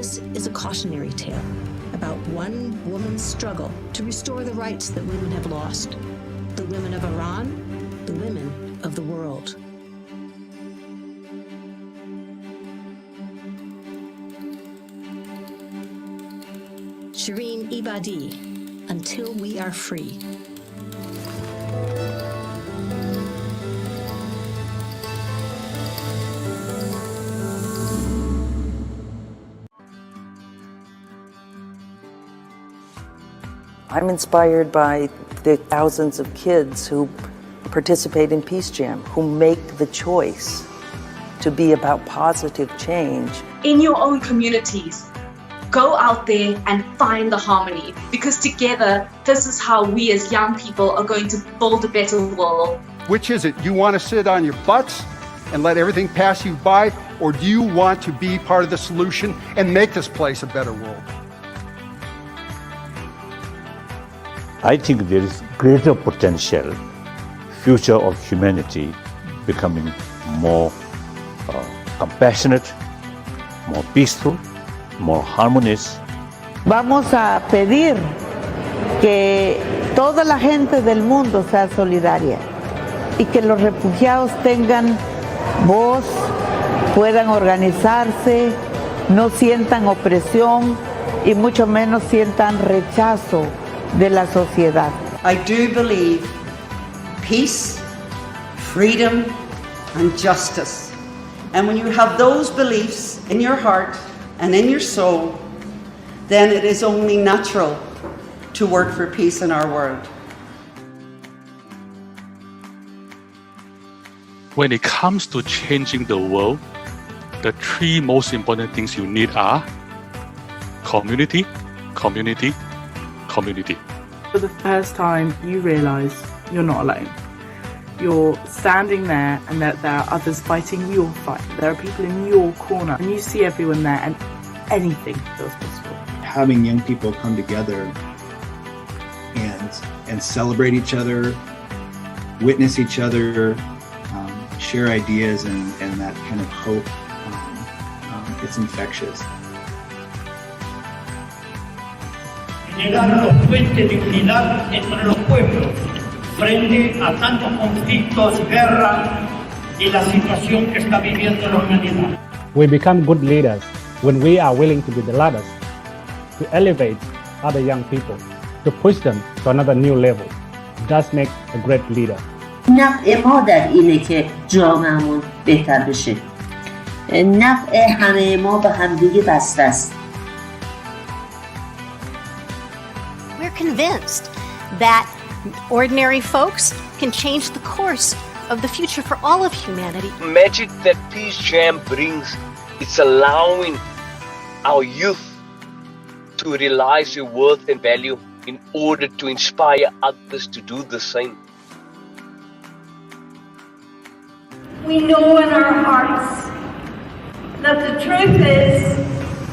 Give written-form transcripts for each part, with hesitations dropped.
This is a cautionary tale about one woman's struggle to restore the rights that women have lost. The women of Iran, the women of the world. Shirin Ebadi, Until We Are Free. I'm inspired by the thousands of kids who participate in PeaceJam, who make the choice to be about positive change. In your own communities, go out there and find the harmony, because together, this is how we as young people are going to build a better world. Which is it? You want to sit on your butts and let everything pass you by, or do you want to be part of the solution and make this place a better world? I think there is greater potential, future of humanity becoming more compassionate, more peaceful, more harmonious. Vamos a pedir que toda la gente del mundo sea solidaria y que los refugiados tengan voz, puedan organizarse, no sientan opresión y mucho menos sientan rechazo de la sociedad. I do believe peace, freedom, and justice. And when you have those beliefs in your heart and in your soul, then it is only natural to work for peace in our world. When it comes to changing the world, the three most important things you need are community, community, community. For the first time, you realise you're not alone. You're standing there and that there are others fighting your fight. There are people in your corner and you see everyone there and anything feels possible. Having young people come together and celebrate each other, witness each other, share ideas and that kind of hope, it's infectious. Generar los puentes de unidad entre los pueblos frente a tantos conflictos, guerra y la situación que está viviendo la humanidad. We become good leaders when we are willing to be the ladders, to elevate other young people, to push them to another new level. That makes a great leader. نفع ما در اینه که جامعه‌مون بهتر بشه. نفع همه ما به همدیگه بسته است. We're convinced that ordinary folks can change the course of the future for all of humanity. Magic that PeaceJam brings, it's allowing our youth to realize their worth and value in order to inspire others to do the same. We know in our hearts that the truth is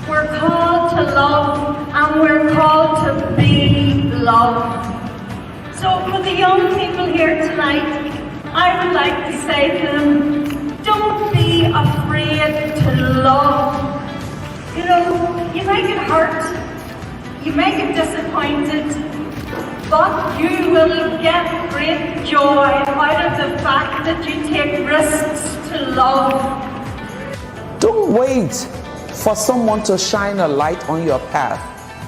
we're called to love and we're called to be loved. So for the young people here tonight, I would like to say to them, don't be afraid to love. You know, you might get hurt, you might get disappointed, but you will get great joy out of the fact that you take risks to love. Don't wait for someone to shine a light on your path.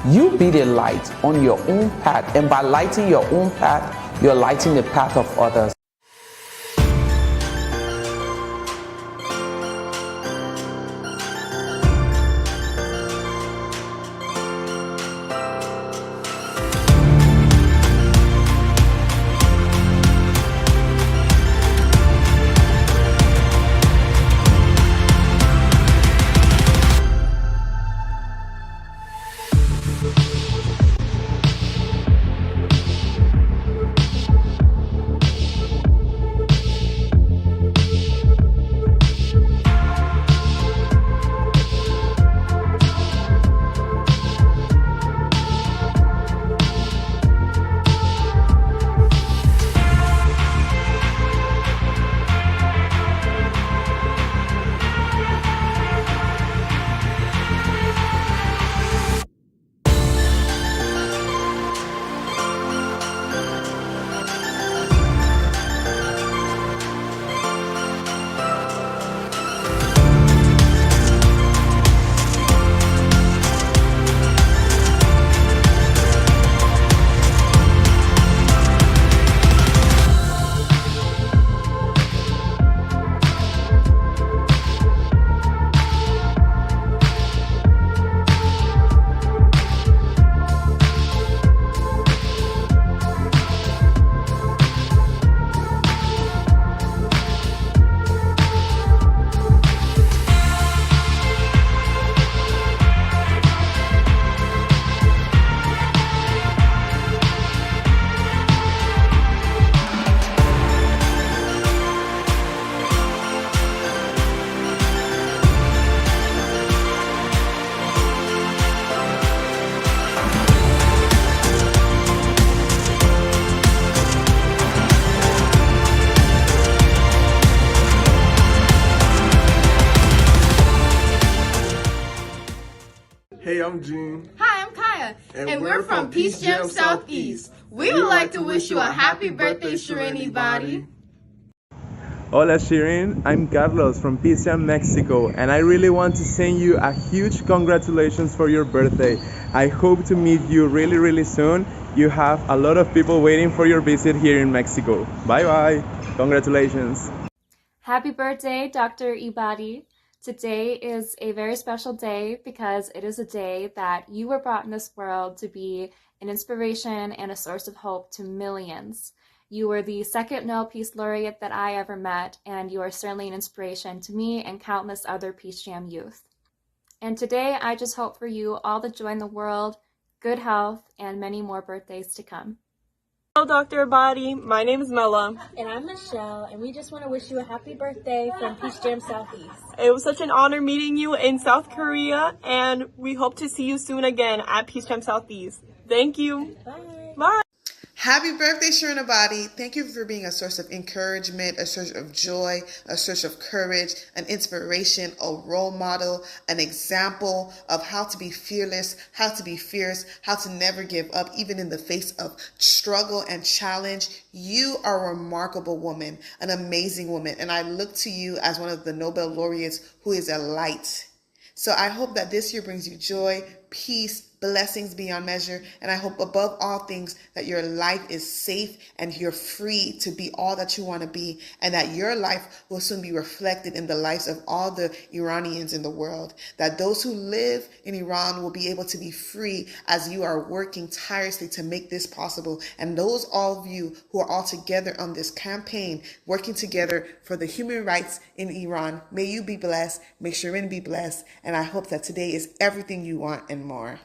You be the light on your own path, and by lighting your own path, you're lighting the path of others. Hey, I'm Gene. Hi, I'm Kaya. And we're from PeaceJammers Southeast. We would like to wish you a happy birthday, Shirin Ebadi. Hola Shirin, I'm Carlos from PeaceJam Mexico, and I really want to send you a huge congratulations for your birthday. I hope to meet you really soon. You have a lot of people waiting for your visit here in Mexico. Bye bye. Congratulations. Happy birthday, Dr. Ebadi. Today is a very special day because it is a day that you were brought in this world to be an inspiration and a source of hope to millions. You were the second Nobel Peace Laureate that I ever met, and you are certainly an inspiration to me and countless other PeaceJam youth. And today, I just hope for you all the joy in the world, good health, and many more birthdays to come. Hello, Dr. Ebadi. My name is Mela. And I'm Michelle, and we just want to wish you a happy birthday from PeaceJam Southeast. It was such an honor meeting you in South Korea, and we hope to see you soon again at PeaceJam Southeast. Thank you. Bye. Bye. Happy birthday, Shirin Ebadi. Thank you for being a source of encouragement, a source of joy, a source of courage, an inspiration, a role model, an example of how to be fearless, how to be fierce, how to never give up, even in the face of struggle and challenge. You are a remarkable woman, an amazing woman, and I look to you as one of the Nobel laureates who is a light. So I hope that this year brings you joy, peace, blessings beyond measure, and I hope above all things that your life is safe and you're free to be all that you want to be, and that your life will soon be reflected in the lives of all the Iranians in the world, that those who live in Iran will be able to be free as you are working tirelessly to make this possible, and those all of you who are all together on this campaign, working together for the human rights in Iran, may you be blessed, may Shirin be blessed, and I hope that today is everything you want and more.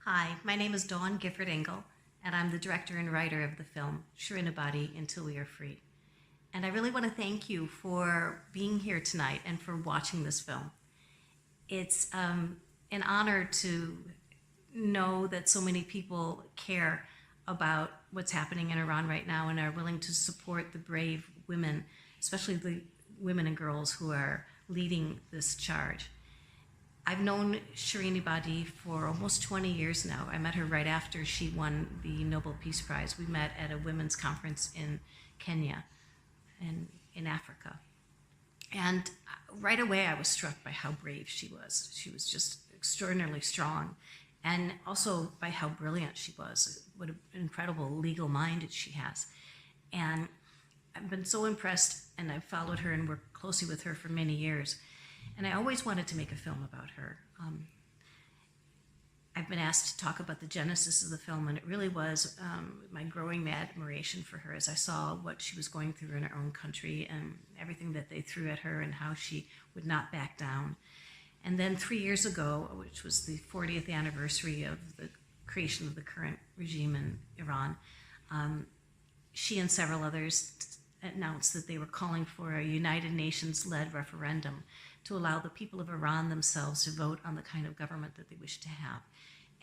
Hi, my name is Dawn Gifford Engel, and I'm the director and writer of the film Shirin Ebadi, Until We Are Free. And I really want to thank you for being here tonight and for watching this film. It's an honor to know that so many people care about what's happening in Iran right now and are willing to support the brave women, especially the women and girls who are leading this charge. I've known Shirin Ebadi for almost 20 years now. I met her right after she won the Nobel Peace Prize. We met at a women's conference in Kenya and in Africa. And right away I was struck by how brave she was. She was just extraordinarily strong, and also by how brilliant she was, what an incredible legal mind she has. And I've been so impressed, and I've followed her and worked closely with her for many years. And I always wanted to make a film about her. I've been asked to talk about the genesis of the film, and it really was my growing admiration for her as I saw what she was going through in her own country and everything that they threw at her and how she would not back down. And then 3 years ago, which was the 40th anniversary of the creation of the current regime in Iran, she and several others announced that they were calling for a United Nations-led referendum to allow the people of Iran themselves to vote on the kind of government that they wish to have.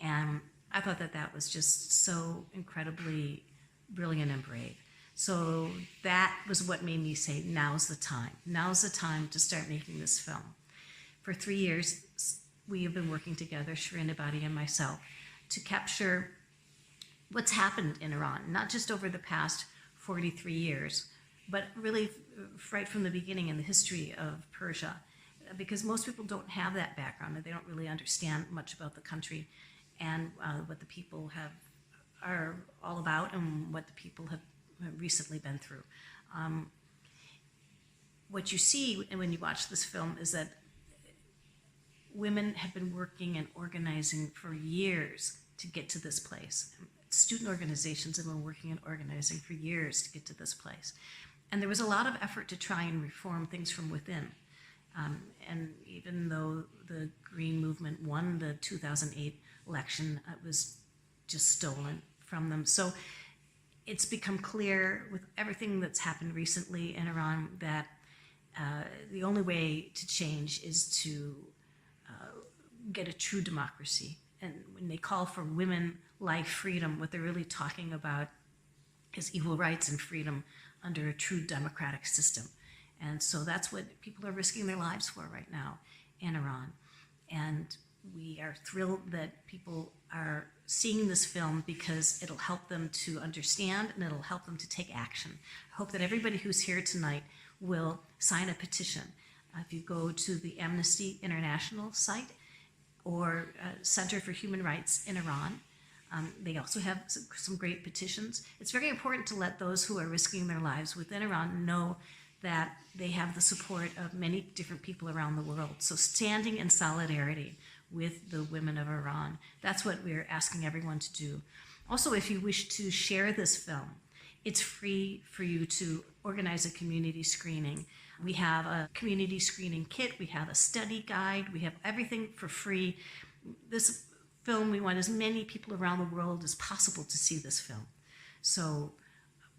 And I thought that that was just so incredibly brilliant and brave. So that was what made me say, now's the time. Now's the time to start making this film. For 3 years, we have been working together, Shirin Ebadi and myself, to capture what's happened in Iran, not just over the past 43 years, but really right from the beginning in the history of Persia, because most people don't have that background and they don't really understand much about the country and what the people are all about and what the people have recently been through. what you see when you watch this film is that women have been working and organizing for years to get to this place. Student organizations have been working and organizing for years to get to this place. And there was a lot of effort to try and reform things from within. And even though the Green Movement won the 2008 election, it was just stolen from them. So it's become clear with everything that's happened recently in Iran that the only way to change is to get a true democracy. And when they call for women, life, freedom, what they're really talking about is equal rights and freedom under a true democratic system. And so that's what people are risking their lives for right now in Iran. And we are thrilled that people are seeing this film because it'll help them to understand and it'll help them to take action. I hope that everybody who's here tonight will sign a petition. If you go to the Amnesty International site or Center for Human Rights in Iran, they also have some great petitions. It's very important to let those who are risking their lives within Iran know that they have the support of many different people around the world. So standing in solidarity with the women of Iran, that's what we're asking everyone to do. Also, if you wish to share this film, it's free for you to organize a community screening. We have a community screening kit, we have a study guide, we have everything for free. This film, we want as many people around the world as possible to see this film. So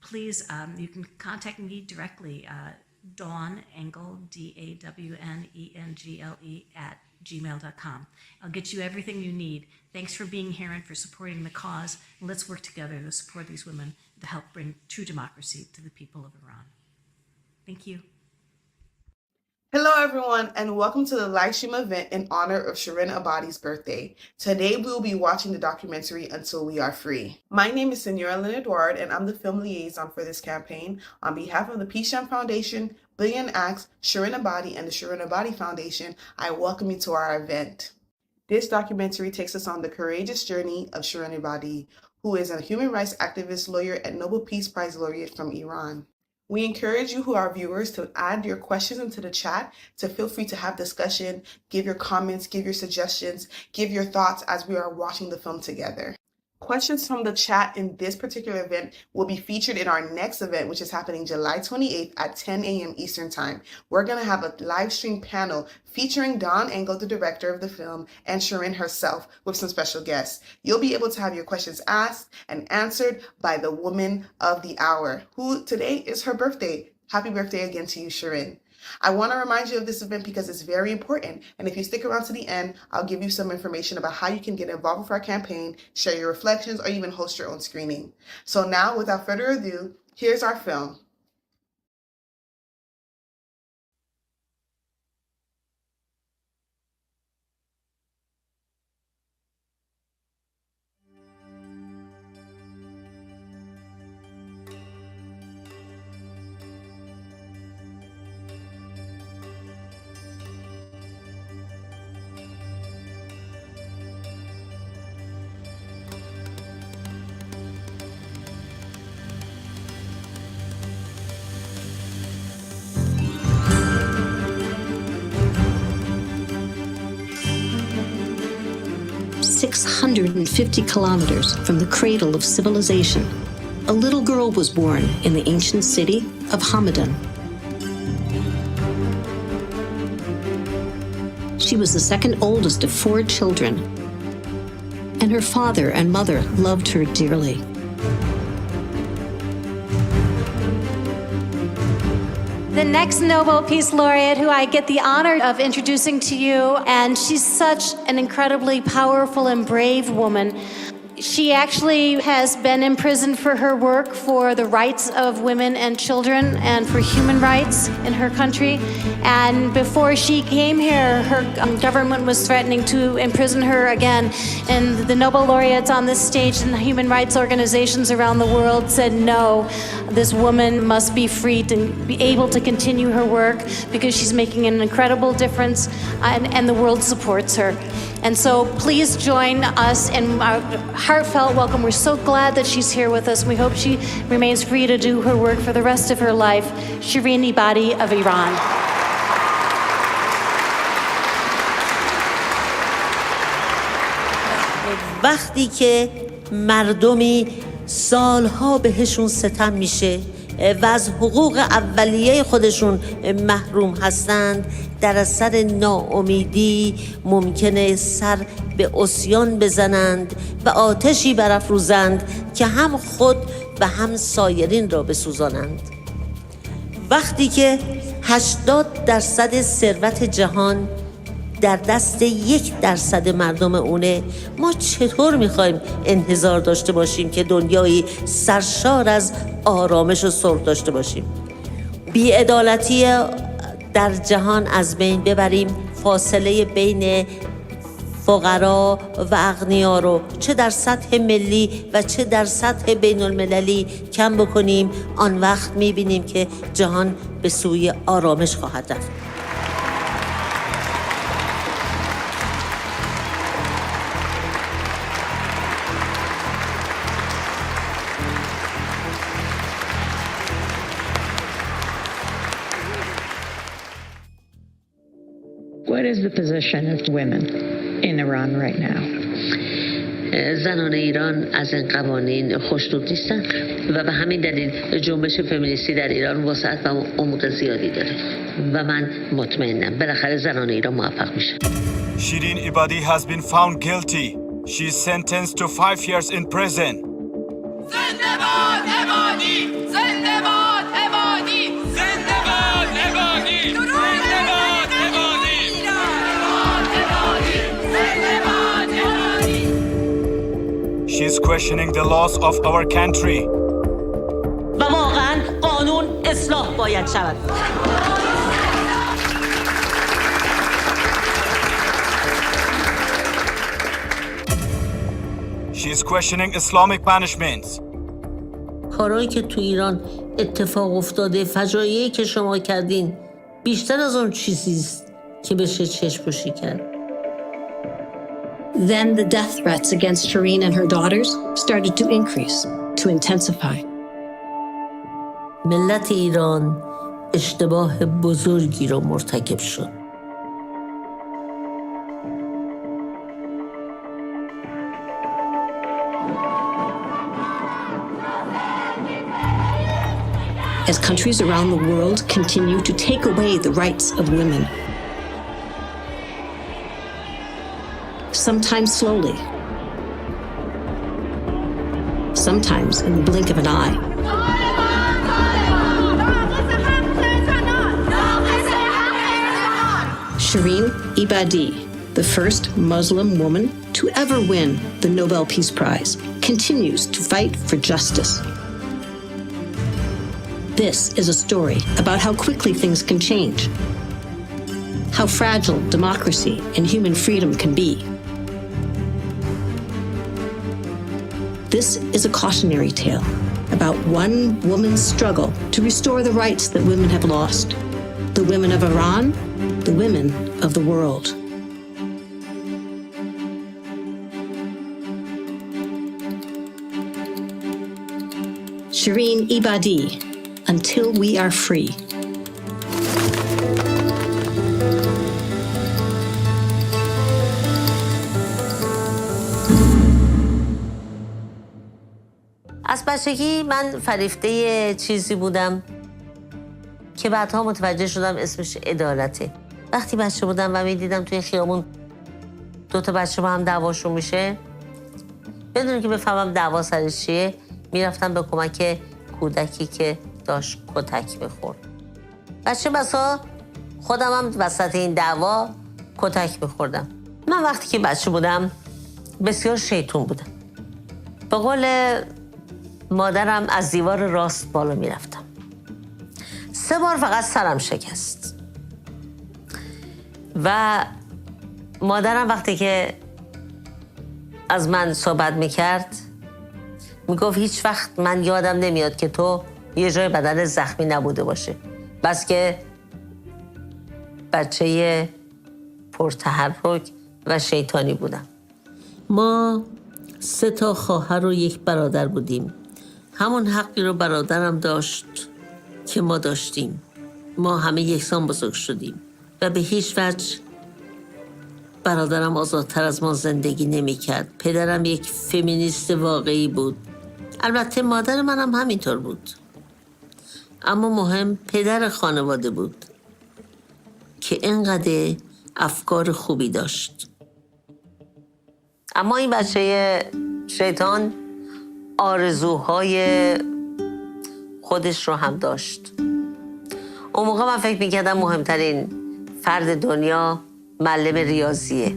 please, you can contact me directly, Dawn Engel, DAWNENGLE @gmail.com. I'll get you everything you need. Thanks for being here and for supporting the cause. And let's work together to support these women to help bring true democracy to the people of Iran. Thank you. Hello everyone and welcome to the live stream event in honor of Shirin Ebadi's birthday. Today we will be watching the documentary Until We Are Free. My name is Senora Lynn Edouard and I'm the film liaison for this campaign. On behalf of the PeaceJammers Foundation, Billion Acts, Shirin Ebadi, and the Shirin Ebadi Foundation, I welcome you to our event. This documentary takes us on the courageous journey of Shirin Ebadi, who is a human rights activist, lawyer, and Nobel Peace Prize laureate from Iran. We encourage you, who are viewers, to add your questions into the chat, to feel free to have discussion, give your comments, give your suggestions, give your thoughts as we are watching the film together. Questions from the chat in this particular event will be featured in our next event, which is happening July 28th at 10 a.m. Eastern Time. We're going to have a live stream panel featuring Dawn Engel, the director of the film, and Shirin herself with some special guests. You'll be able to have your questions asked and answered by the woman of the hour, who today is her birthday. Happy birthday again to you, Shirin. I want to remind you of this event because it's very important. And if you stick around to the end, I'll give you some information about how you can get involved with our campaign, share your reflections, or even host your own screening. So now, without further ado, here's our film. "650 kilometers from the cradle of civilization, a little girl was born in the ancient city of Hamadan. She was the second oldest of 4 children, and her father and mother loved her dearly. The next Nobel Peace Laureate, who I get the honor of introducing to you, and she's such an incredibly powerful and brave woman. She actually has been imprisoned for her work for the rights of women and children and for human rights in her country. And before she came here, her government was threatening to imprison her again. And the Nobel laureates on this stage and the human rights organizations around the world said, no, this woman must be free to be able to continue her work because she's making an incredible difference and the world supports her. And so please join us in our heartfelt welcome. We're so glad that she's here with us. We hope she remains free to do her work for the rest of her life. Shirin Ebadi of Iran. وقتی که مردمی سالها بهشون ستم میشه و از حقوق اولیه خودشون محروم هستند، در اثر ناامیدی ممکنه سر به عصیان بزنند و آتشی برافروزند که هم خود و هم سایرین را بسوزانند. وقتی که 80% ثروت جهان در دست 1% مردم اونه، ما چطور میخوایم انتظار داشته باشیم که دنیایی سرشار از آرامش و صلح داشته باشیم؟ بی‌عدالتی در جهان از بین ببریم، فاصله بین فقرا و اغنیا رو چه در سطح ملی و چه در سطح بین المللی کم بکنیم، آن وقت میبینیم که جهان به سوی آرامش خواهد رفت. What is the position of women in Iran right now? زنان ایران از این قوانین خوشنود نیستن و به همین دلیل جنبش فمینیستی در ایران وسعت و عمق زیادی داره و من مطمئنم بالاخره زنان ایران موفق میشن. Shirin Ebadi has been found guilty. She is sentenced to 5 years in prison. زنده‌باد عبادی! زنده‌باد عبادی! زنده‌باد عبادی! زنده‌باد عبادی! زنده‌باد عبادی! She is questioning the laws of our country. و واقعاً قانون اصلاح باید شود. She is questioning Islamic punishments. کارهایی که تو ایران اتفاق افتاده، فجایعی که شما کردین، بیشتر از اون چیزیست که بشه چشم‌پوشی کرد. Then the death threats against Shirin and her daughters started to increase, to intensify. ملت ایران اشتباه بزرگی را مرتکب شد. As countries around the world continue to take away the rights of women. Sometimes slowly, sometimes in the blink of an eye. Shirin Ebadi, the first Muslim woman to ever win the Nobel Peace Prize, continues to fight for justice. This is a story about how quickly things can change, how fragile democracy and human freedom can be. This is a cautionary tale about one woman's struggle to restore the rights that women have lost. The women of Iran, the women of the world. Shirin Ebadi, until we are free. از بچگی من فریفته چیزی بودم که بعدها متوجه شدم اسمش عدالته. وقتی بچه بودم و میدیدم توی خیابون 2 بچه با هم دعواشون میشه، بدون که بفهمم دعوا سر چیه، میرفتم به کمک کودکی که داشت کتک میخورد. بچه بسا خودم هم وسط این دعوا کتک میخوردم. من وقتی که بچه بودم بسیار شیطون بودم. به قول مادرم از دیوار راست بالا میرفتم. 3 بار فقط سرم شکست و مادرم وقتی که از من صحبت میکرد میگفت هیچ وقت من یادم نمیاد که تو یه جای بدن زخمی نبوده باشه، بس که بچه پرتحرک و شیطانی بودم. ما 3 خواهر و 1 برادر بودیم. همون حقی رو برادرم داشت که ما داشتیم. ما همه یکسان بزرگ شدیم و به هیچ وجه برادرم آزادتر از ما زندگی نمی کرد. پدرم یک فمینیست واقعی بود. البته مادر منم همینطور بود. اما مهم پدر خانواده بود که اینقدر افکار خوبی داشت. اما این بچه شیطان آرزوهای خودش رو هم داشت. اون موقع من فکر میکردم مهمترین فرد دنیا معلم ریاضیه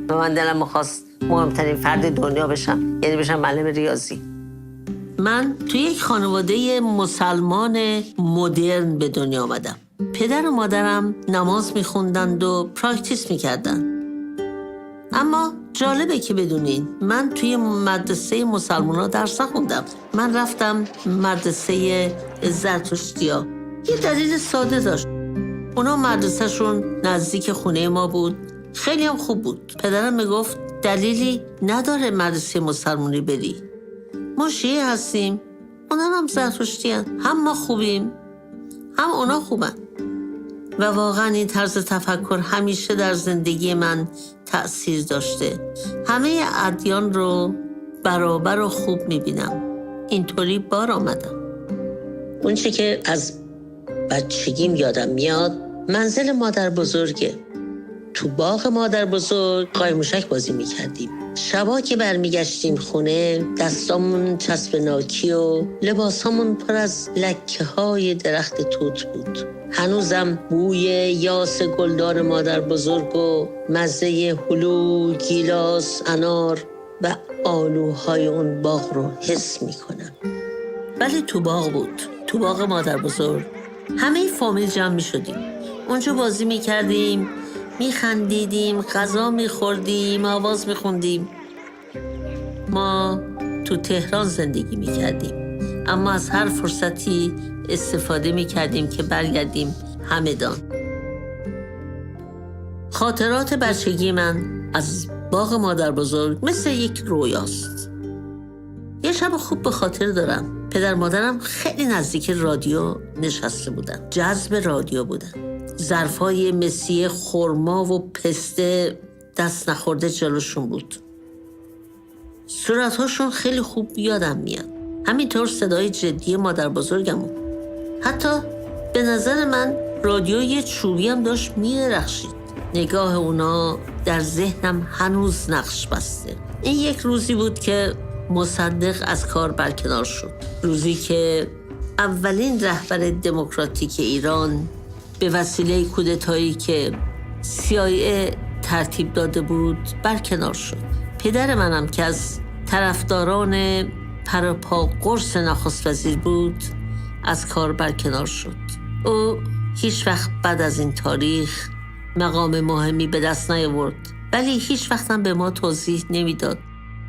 و من دلم میخواست مهمترین فرد دنیا بشم، یعنی بشم معلم ریاضی. من توی یک خانواده مسلمان مدرن به دنیا آمدم. پدر و مادرم نماز میخوندند و پراکتیس میکردن. اما جالبه که بدونین من توی مدرسه مسلمان‌ها درس نخوندم. من رفتم مدرسه زرتشتی‌ها. یه دلیل ساده داشت. اونا مدرسهشون نزدیک خونه ما بود. خیلی هم خوب بود. پدرم میگفت دلیلی نداره مدرسه مسلمانی بری. ما شیعه هستیم، اونا هم زرتشتی هستن. هم ما خوبیم، هم اونا خوبن. و واقعا این طرز تفکر همیشه در زندگی من تأثیر داشته. همه ادیان رو برابر و خوب میبینم. اینطوری بار آمدم. اون چی که از بچگیم یادم میاد منزل مادر بزرگه. تو باغ مادر بزرگ قایموشک بازی میکردیم. شبا که برمیگشتیم خونه دستامون چسب ناکی و لباسامون پر از لکه های درخت توت بود. هنوزم بوی یاس گلدار مادر بزرگ و مزه هلو، گیلاس، انار و آلوهای اون باغ رو حس میکنم. ولی تو باغ بود، تو باغ مادر بزرگ. همه فامیل جمع میشدیم. اونجا بازی میکردیم، میخندیدیم، غذا میخوردیم، آواز میخوندیم. ما تو تهران زندگی میکردیم، اما از هر فرصتی استفاده میکردیم که برگردیم همدان. خاطرات بچگی من از باغ مادر بزرگ مثل یک رویاست. یه شب خوب به خاطر دارم. پدر مادرم خیلی نزدیک رادیو نشسته بودن. جذب رادیو بودن. ظرفای مسی خرما و پسته دست نخورده جلوشون بود. صورتهاشون خیلی خوب یادم میاد. همینطور صدای جدی مادر بزرگمون. حتی به نظر من رادیو یه چوبی هم داشت میرخشید. نگاه اونا در ذهنم هنوز نقش بسته. این یک روزی بود که مصدق از کار برکنار شد. روزی که اولین رهبر دموکراتیک ایران به وسیله کودتایی که CIA ترتیب داده بود برکنار شد. پدر منم که از طرفداران پروپا قرص نخست وزیر بود از کار برکنار شد. او هیچ وقت بعد از این تاریخ مقام مهمی به دست نیاورد، ولی هیچ وقت هم به ما توضیح نمیداد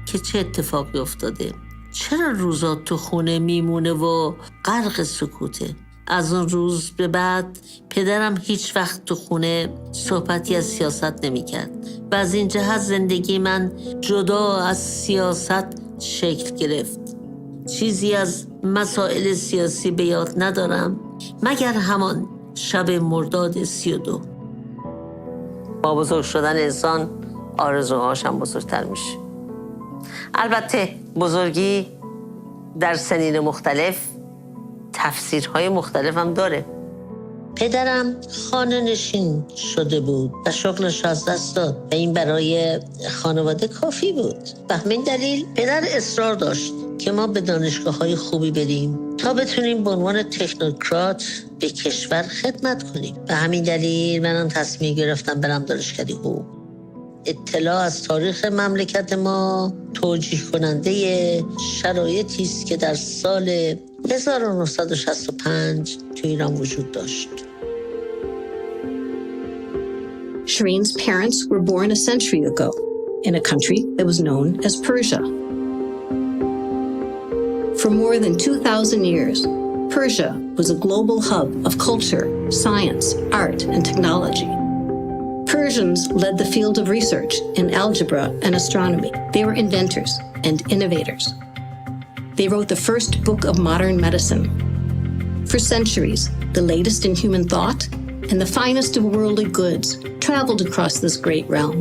که چه اتفاقی افتاده. چرا روزا تو خونه میمونه و غرق سکوته؟ از اون روز به بعد پدرم هیچ وقت تو خونه صحبتی از سیاست نمی کرد و از این جهت زندگی من جدا از سیاست شکل گرفت. چیزی از مسائل سیاسی به یاد ندارم مگر همان شب مرداد 32. با بزرگ شدن انسان آرزوهاش هم بزرگتر میشه. البته بزرگی در سنین مختلف تفسیرهای مختلف هم داره. پدرم خانه نشین شده بود و شغلش از دست داد و این برای خانواده کافی بود. به همین دلیل پدر اصرار داشت که ما به دانشگاه‌های خوبی بریم تا بتونیم به عنوان تکنوکرات به کشور خدمت کنیم. به همین دلیل منم تصمیم گرفتم برم دانشکده حقوق. اطلاع از تاریخ مملکت ما توجیه کننده شرایطی است که در سال 1965 تو ایران وجود داشت. Shirin's parents were born a century ago in a country that was known as Persia. For more than 2,000 years, Persia was a global hub of culture, science, art, and technology. Persians led the field of research in algebra and astronomy. They were inventors and innovators. They wrote the first book of modern medicine. For centuries, the latest in human thought and the finest of worldly goods traveled across this great realm.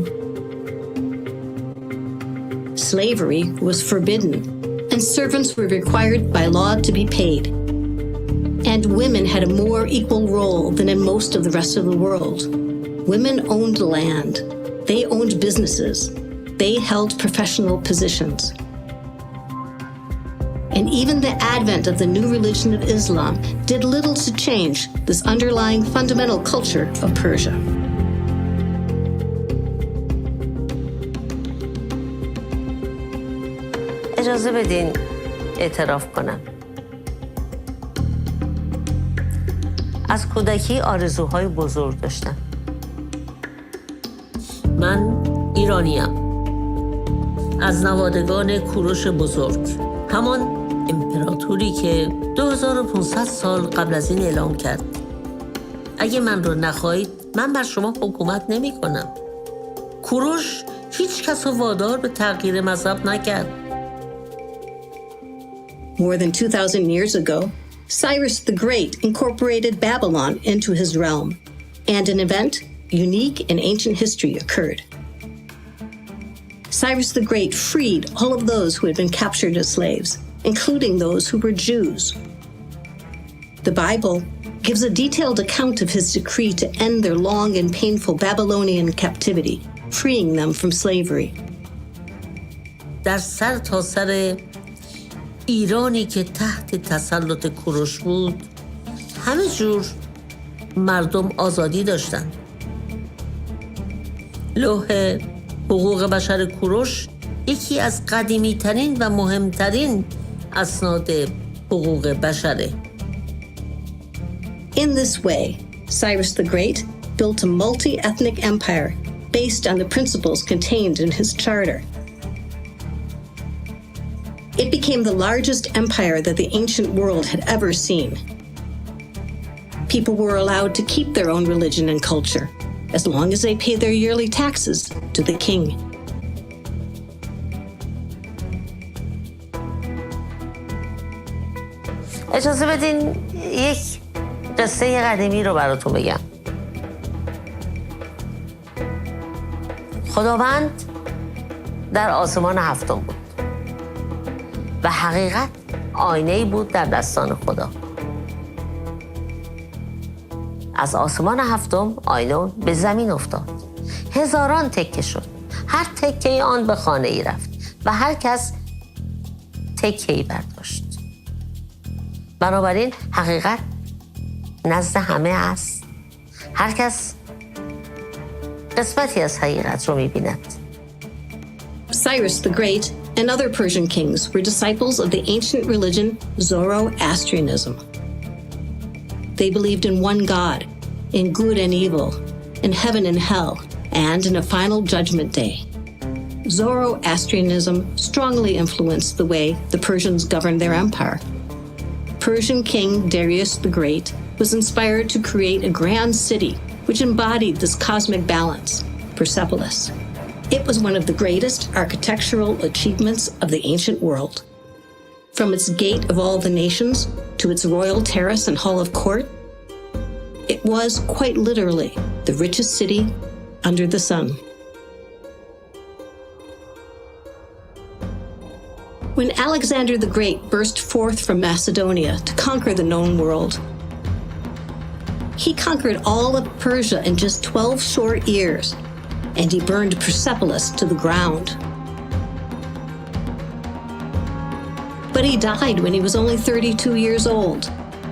Slavery was forbidden, and servants were required by law to be paid. And women had a more equal role than in most of the rest of the world. Women owned land. They owned businesses. They held professional positions. And even the advent of the new religion of Islam did little to change this underlying fundamental culture of Persia. اجازه بدین اعتراف کنم. از کودکی آرزوهای بزرگ داشتم. من ایرانیم. از نوادگان کوروش بزرگ. همان امپراتوری که 2500 سال قبل از این اعلام کرد. اگه من رو نخواهید، من بر شما حکومت نمی کنم. کوروش هیچ کس رو وادار به تغییر مذهب نکرد. More than 2,000 years ago, Cyrus the Great incorporated Babylon into his realm, and an event unique in ancient history occurred. Cyrus the Great freed all of those who had been captured as slaves, including those who were Jews. The Bible gives a detailed account of his decree to end their long and painful Babylonian captivity, freeing them from slavery. در سر تا سر ایرانی که تحت تسلط کوروش بود، همه جور مردم آزادی داشتند. لوح حقوق بشر کوروش یکی از قدیمی ترین و مهمترین اسناد حقوق بشره. In this way, Cyrus the Great built a multi-ethnic empire based on the principles contained in his charter. It became the largest empire that the ancient world had ever seen. People were allowed to keep their own religion and culture, as long as they paid their yearly taxes to the king. اجازه بدین یک قصه قدیمی رو براتون بگم. خداوند در آسمان هفتم بود و حقیقت آینه‌ای بود در دستان خدا. از آسمان هفتم آینه به زمین افتاد. هزاران تکه شد. هر تکه آن به خانه ای رفت و هر کس تکه ای برداشت. بنابراین حقیقت نزد همه است. هر کس قسمتی از حقیقت رو می‌بیند. Cyrus the Great and other Persian kings were disciples of the ancient religion Zoroastrianism. They believed in one God, in good and evil, in heaven and hell, and in a final judgment day. Zoroastrianism strongly influenced the way the Persians governed their empire. Persian King Darius the Great was inspired to create a grand city which embodied this cosmic balance, Persepolis. It was one of the greatest architectural achievements of the ancient world. From its gate of all the nations to its royal terrace and hall of court, it was quite literally the richest city under the sun. When Alexander the Great burst forth from Macedonia to conquer the known world, he conquered all of Persia in just 12 short years, and he burned Persepolis to the ground. But he died when he was only 32 years old,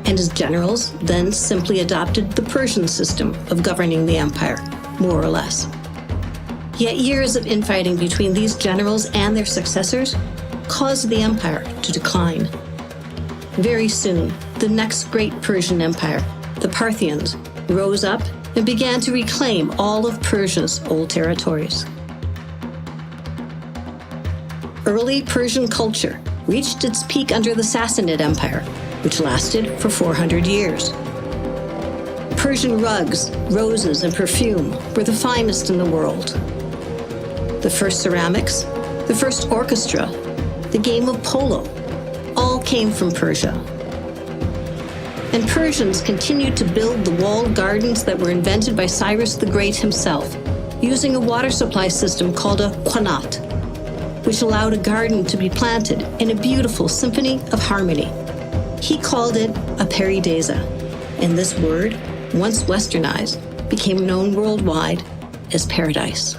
and his generals then simply adopted the Persian system of governing the empire, more or less. Yet years of infighting between these generals and their successors caused the empire to decline. Very soon, the next great Persian empire, the Parthians, rose up and began to reclaim all of Persia's old territories. Early Persian culture reached its peak under the Sassanid Empire, which lasted for 400 years. Persian rugs, roses, and perfume were the finest in the world. The first ceramics, the first orchestra, the game of polo, all came from Persia. And Persians continued to build the walled gardens that were invented by Cyrus the Great himself, using a water supply system called a qanat, which allowed a garden to be planted in a beautiful symphony of harmony. He called it a paradisa, and this word, once westernized, became known worldwide as paradise.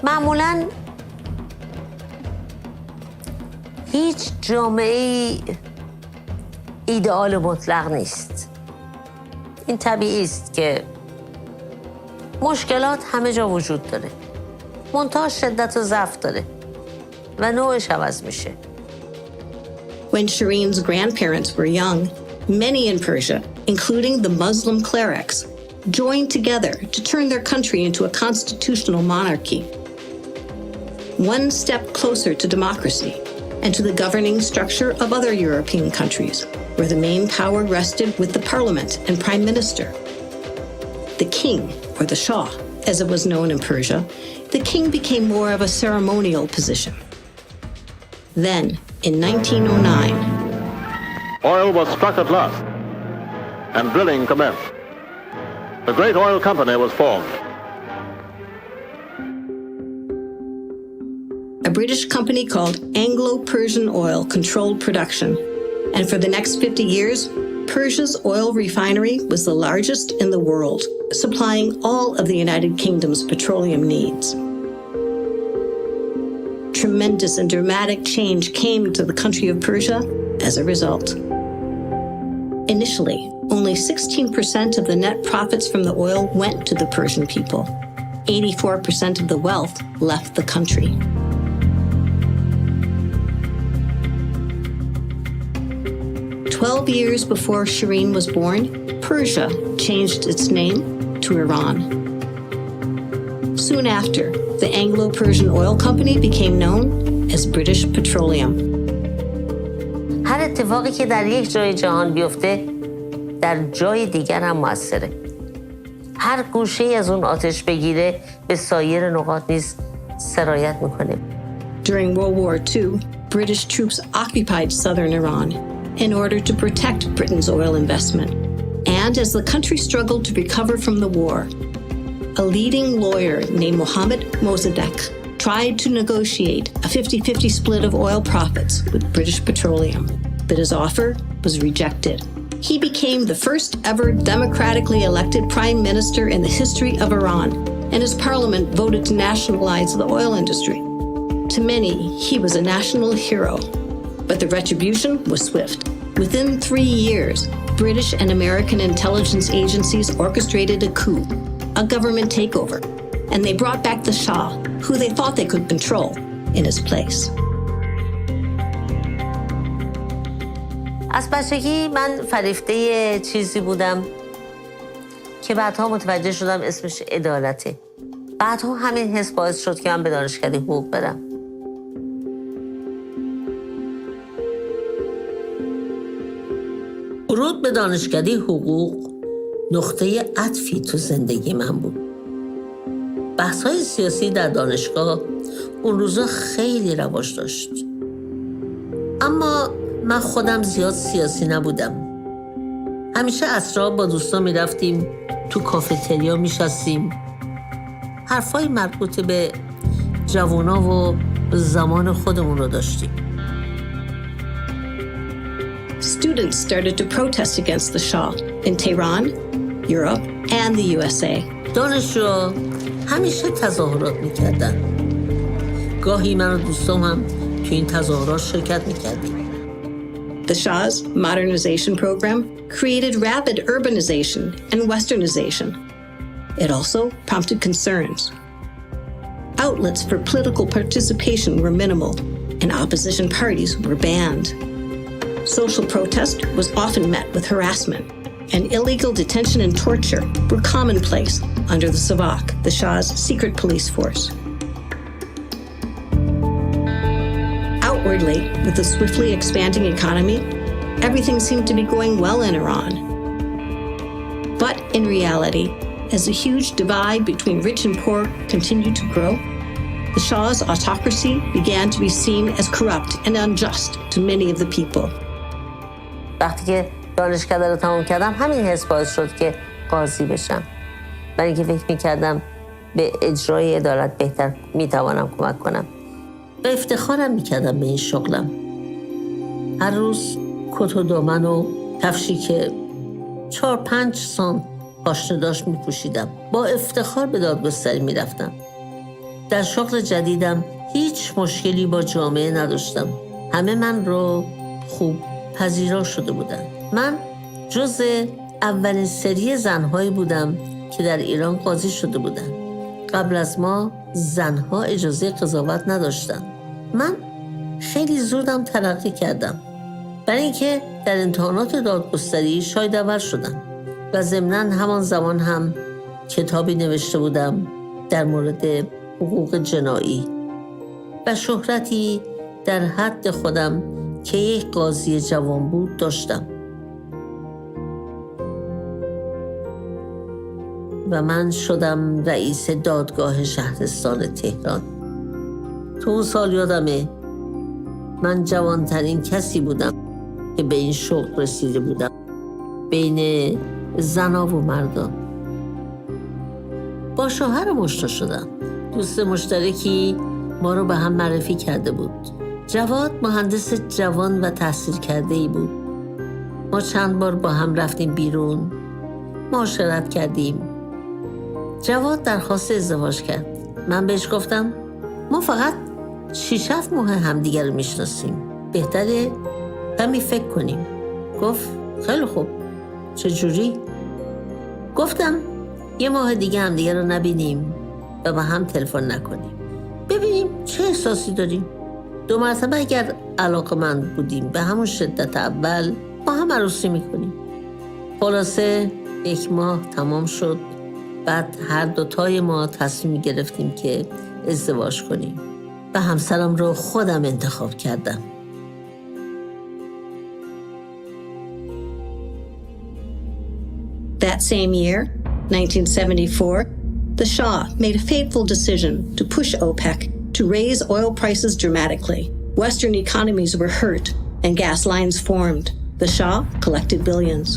معمولاً هیچ جامعه‌ای ایدئال مطلق نیست. این طبیعی است که مشکلات همه جا وجود داره. منتها شدت و ضعف داره و نوعش عوض میشه. When Shirin's grandparents were young, many in Persia, including the Muslim clerics, joined together to turn their country into a constitutional monarchy. One step closer to democracy and to the governing structure of other European countries, where the main power rested with the parliament and prime minister. The king, or the Shah, as it was known in Persia, the king became more of a ceremonial position. Then, in 1909, oil was struck at last, and drilling commenced. The great oil company was formed. A British company called Anglo-Persian Oil controlled production, and for the next 50 years, Persia's oil refinery was the largest in the world, supplying all of the United Kingdom's petroleum needs. Tremendous and dramatic change came to the country of Persia as a result. Initially, only 16% of the net profits from the oil went to the Persian people. 84% of the wealth left the country. "12 years before Shirin was born, Persia changed its name to Iran. Soon after, the Anglo-Persian Oil Company became known as British Petroleum. هر اتفاقی که در یک جای جهان بیفته در جای دیگر هم موثره. هر گوشه از اون آتش بگیره به سایر نقاط نیز سرایت میکنه. During World War II, British troops occupied southern Iran in order to protect Britain's oil investment. And as the country struggled to recover from the war, a leading lawyer named Mohammad Mossadegh tried to negotiate a 50-50 split of oil profits with British Petroleum, but his offer was rejected. He became the first ever democratically elected prime minister in the history of Iran, and his parliament voted to nationalize the oil industry. To many, he was a national hero, but the retribution was swift. Within 3 years, British and American intelligence agencies orchestrated a coup, a government takeover, and they brought back the Shah, who they thought they could control, in his place. از بچگی من فریفته چیزی بودم که بعدها متوجه شدم اسمش عدالته. بعدها همین حس باعث شد که من به دانشکده حقوق برم. ورود به دانشکده حقوق نقطه عطفی تو زندگی من بود. بحث‌های سیاسی در دانشگاه اون روزا خیلی رواج داشت. اما من خودم زیاد سیاسی نبودم. همیشه عصرها با دوستان میرفتیم تو کافتریا میشستیم. حرفای مربوط به جوانا و زمان خودمون رو داشتیم. Students started to protest against the Shah in Tehran, Europe, and the USA. دانشجوها همیشه تظاهرات میکردن. گاهی من و دوستام هم تو این تظاهرات شرکت میکردیم. The Shah's modernization program created rapid urbanization and westernization. It also prompted concerns. Outlets for political participation were minimal, and opposition parties were banned. Social protest was often met with harassment, and illegal detention and torture were commonplace under the Savak, the Shah's secret police force. Outwardly, with the swiftly expanding economy, everything seemed to be going well in Iran. But in reality, as the huge divide between rich and poor continued to grow, the Shah's autocracy began to be seen as corrupt and unjust to many of the people. وقتی که دانشکده رو تمام کردم همین حس باعث شد که قاضی بشم. برای اینکه فکر می‌کردم به اجرای عدالت بهتر میتوانم کمک کنم و افتخارم میکردم به این شغلم. هر روز کت و دامن و کفشی که 4-5 سانت پاشنه داشت میپوشیدم. با افتخار به دادگستری میرفتم. در شغل جدیدم هیچ مشکلی با جامعه نداشتم. همه من رو خوب پذیرا شده بودن. من جز اولین سری زنهایی بودم که در ایران قاضی شده بودن. قبل از ما زنها اجازه قضاوت نداشتن. من خیلی زودم ترقی کردم. برای اینکه در امتحانات دادگستری شاید اول شدم و ضمناً همان زمان هم کتابی نوشته بودم در مورد حقوق جنایی و شهرتی در حد خودم که یک قاضی جوان بود داشتم. و من شدم رئیس دادگاه شهرستان تهران. تو اون سال یادمه من جوانترین کسی بودم که به این شغل رسیده بودم بین زنا و مردان. با شوهرم آشنا شدم. دوست مشترکی ما رو به هم معرفی کرده بود. جواد مهندس جوان و تحصیل کرده‌ای بود. ما چند بار با هم رفتیم بیرون، معاشرت کردیم. جواد درخواست ازدواج کرد. من بهش گفتم ما فقط 6-7 ماه همدیگر رو میشناسیم، بهتره کمی فکر کنیم. گفت خیلی خوب، چجوری؟ گفتم 1 ماه دیگه همدیگر رو نبینیم و با هم تلفن نکنیم، ببینیم چه احساسی داریم. 2 مرتبه اگر علاقه‌مند بودیم به همون شدت اول با هم عروسی میکنیم. خلاصه 1 ماه تمام شد. بعد هر دوتای ما تصمیم گرفتیم که ازدواج کنیم و همسرم رو خودم انتخاب کردم. That same year, 1974, the Shah made a fateful decision to push OPEC to raise oil prices dramatically. Western economies were hurt and gas lines formed. The Shah collected billions.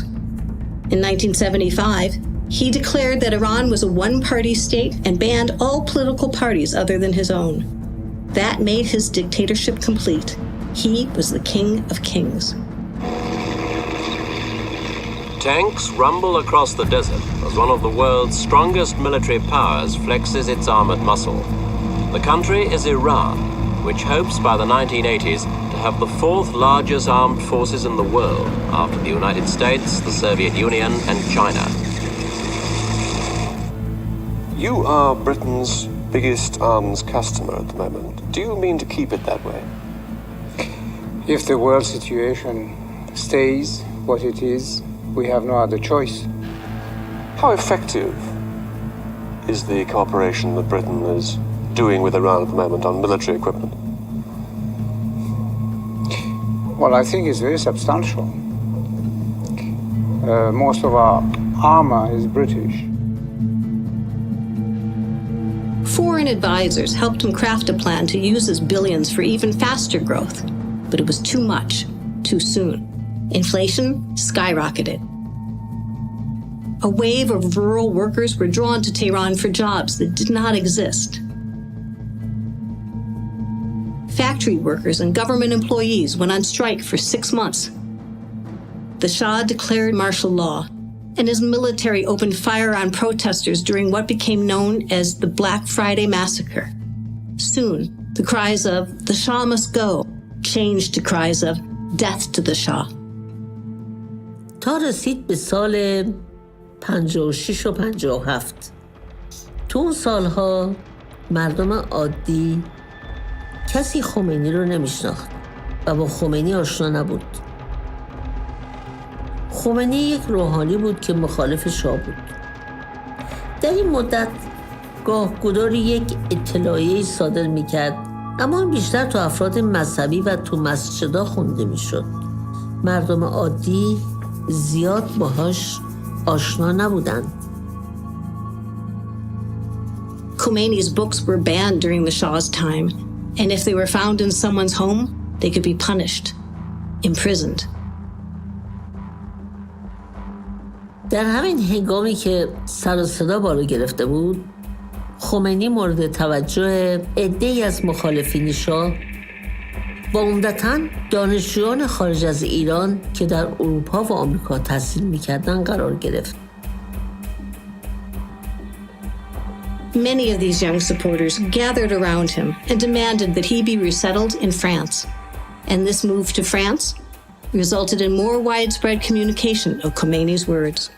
In 1975, he declared that Iran was a one-party state and banned all political parties other than his own. That made his dictatorship complete. He was the king of kings. Tanks rumble across the desert as one of the world's strongest military powers flexes its armored muscle. The country is Iran, which hopes by the 1980s to have the 4th largest armed forces in the world after the United States, the Soviet Union, and China. You are Britain's biggest arms customer at the moment. Do you mean to keep it that way? If the world situation stays what it is, we have no other choice. How effective is the cooperation that Britain is doing with Iran at the moment on military equipment? Well, I think it's very substantial. Most of our armor is British. Foreign advisors helped him craft a plan to use his billions for even faster growth, but it was too much, too soon. Inflation skyrocketed. A wave of rural workers were drawn to Tehran for jobs that did not exist. Factory workers and government employees went on strike for 6 months. The Shah declared martial law, and his military opened fire on protesters during what became known as the Black Friday Massacre. Soon, the cries of "the Shah must go" changed to cries of "death to the Shah." تا رسید به سال 56 و 57. تو اون سالها مردم عادی کسی خمینی رو نمیشناخت و با خمینی آشنا نبود. خمینی یک روحانی بود که مخالف شاه بود. در این مدت گاهگداری یک اطلاعیه صادر میکرد، اما بیشتر تو افراد مذهبی و تو مسجدا خونده میشد. مردم عادی زیاد باهاش آشنا نبودند. Khomeini's books were banned during the Shah's time, and if they were found in someone's home, they could be punished, imprisoned. در همین هنگامی که سر و صدا بالا گرفته بود، خمینی مورد توجه عده‌ای از مخالفین شاه و عمدتاً دانشجویان خارج از ایران که در اروپا و آمریکا تحصیل می‌کردند قرار گرفت. Many of these young supporters gathered around him and demanded that he be resettled in France. And this move to France resulted in more widespread communication of Khomeini's words.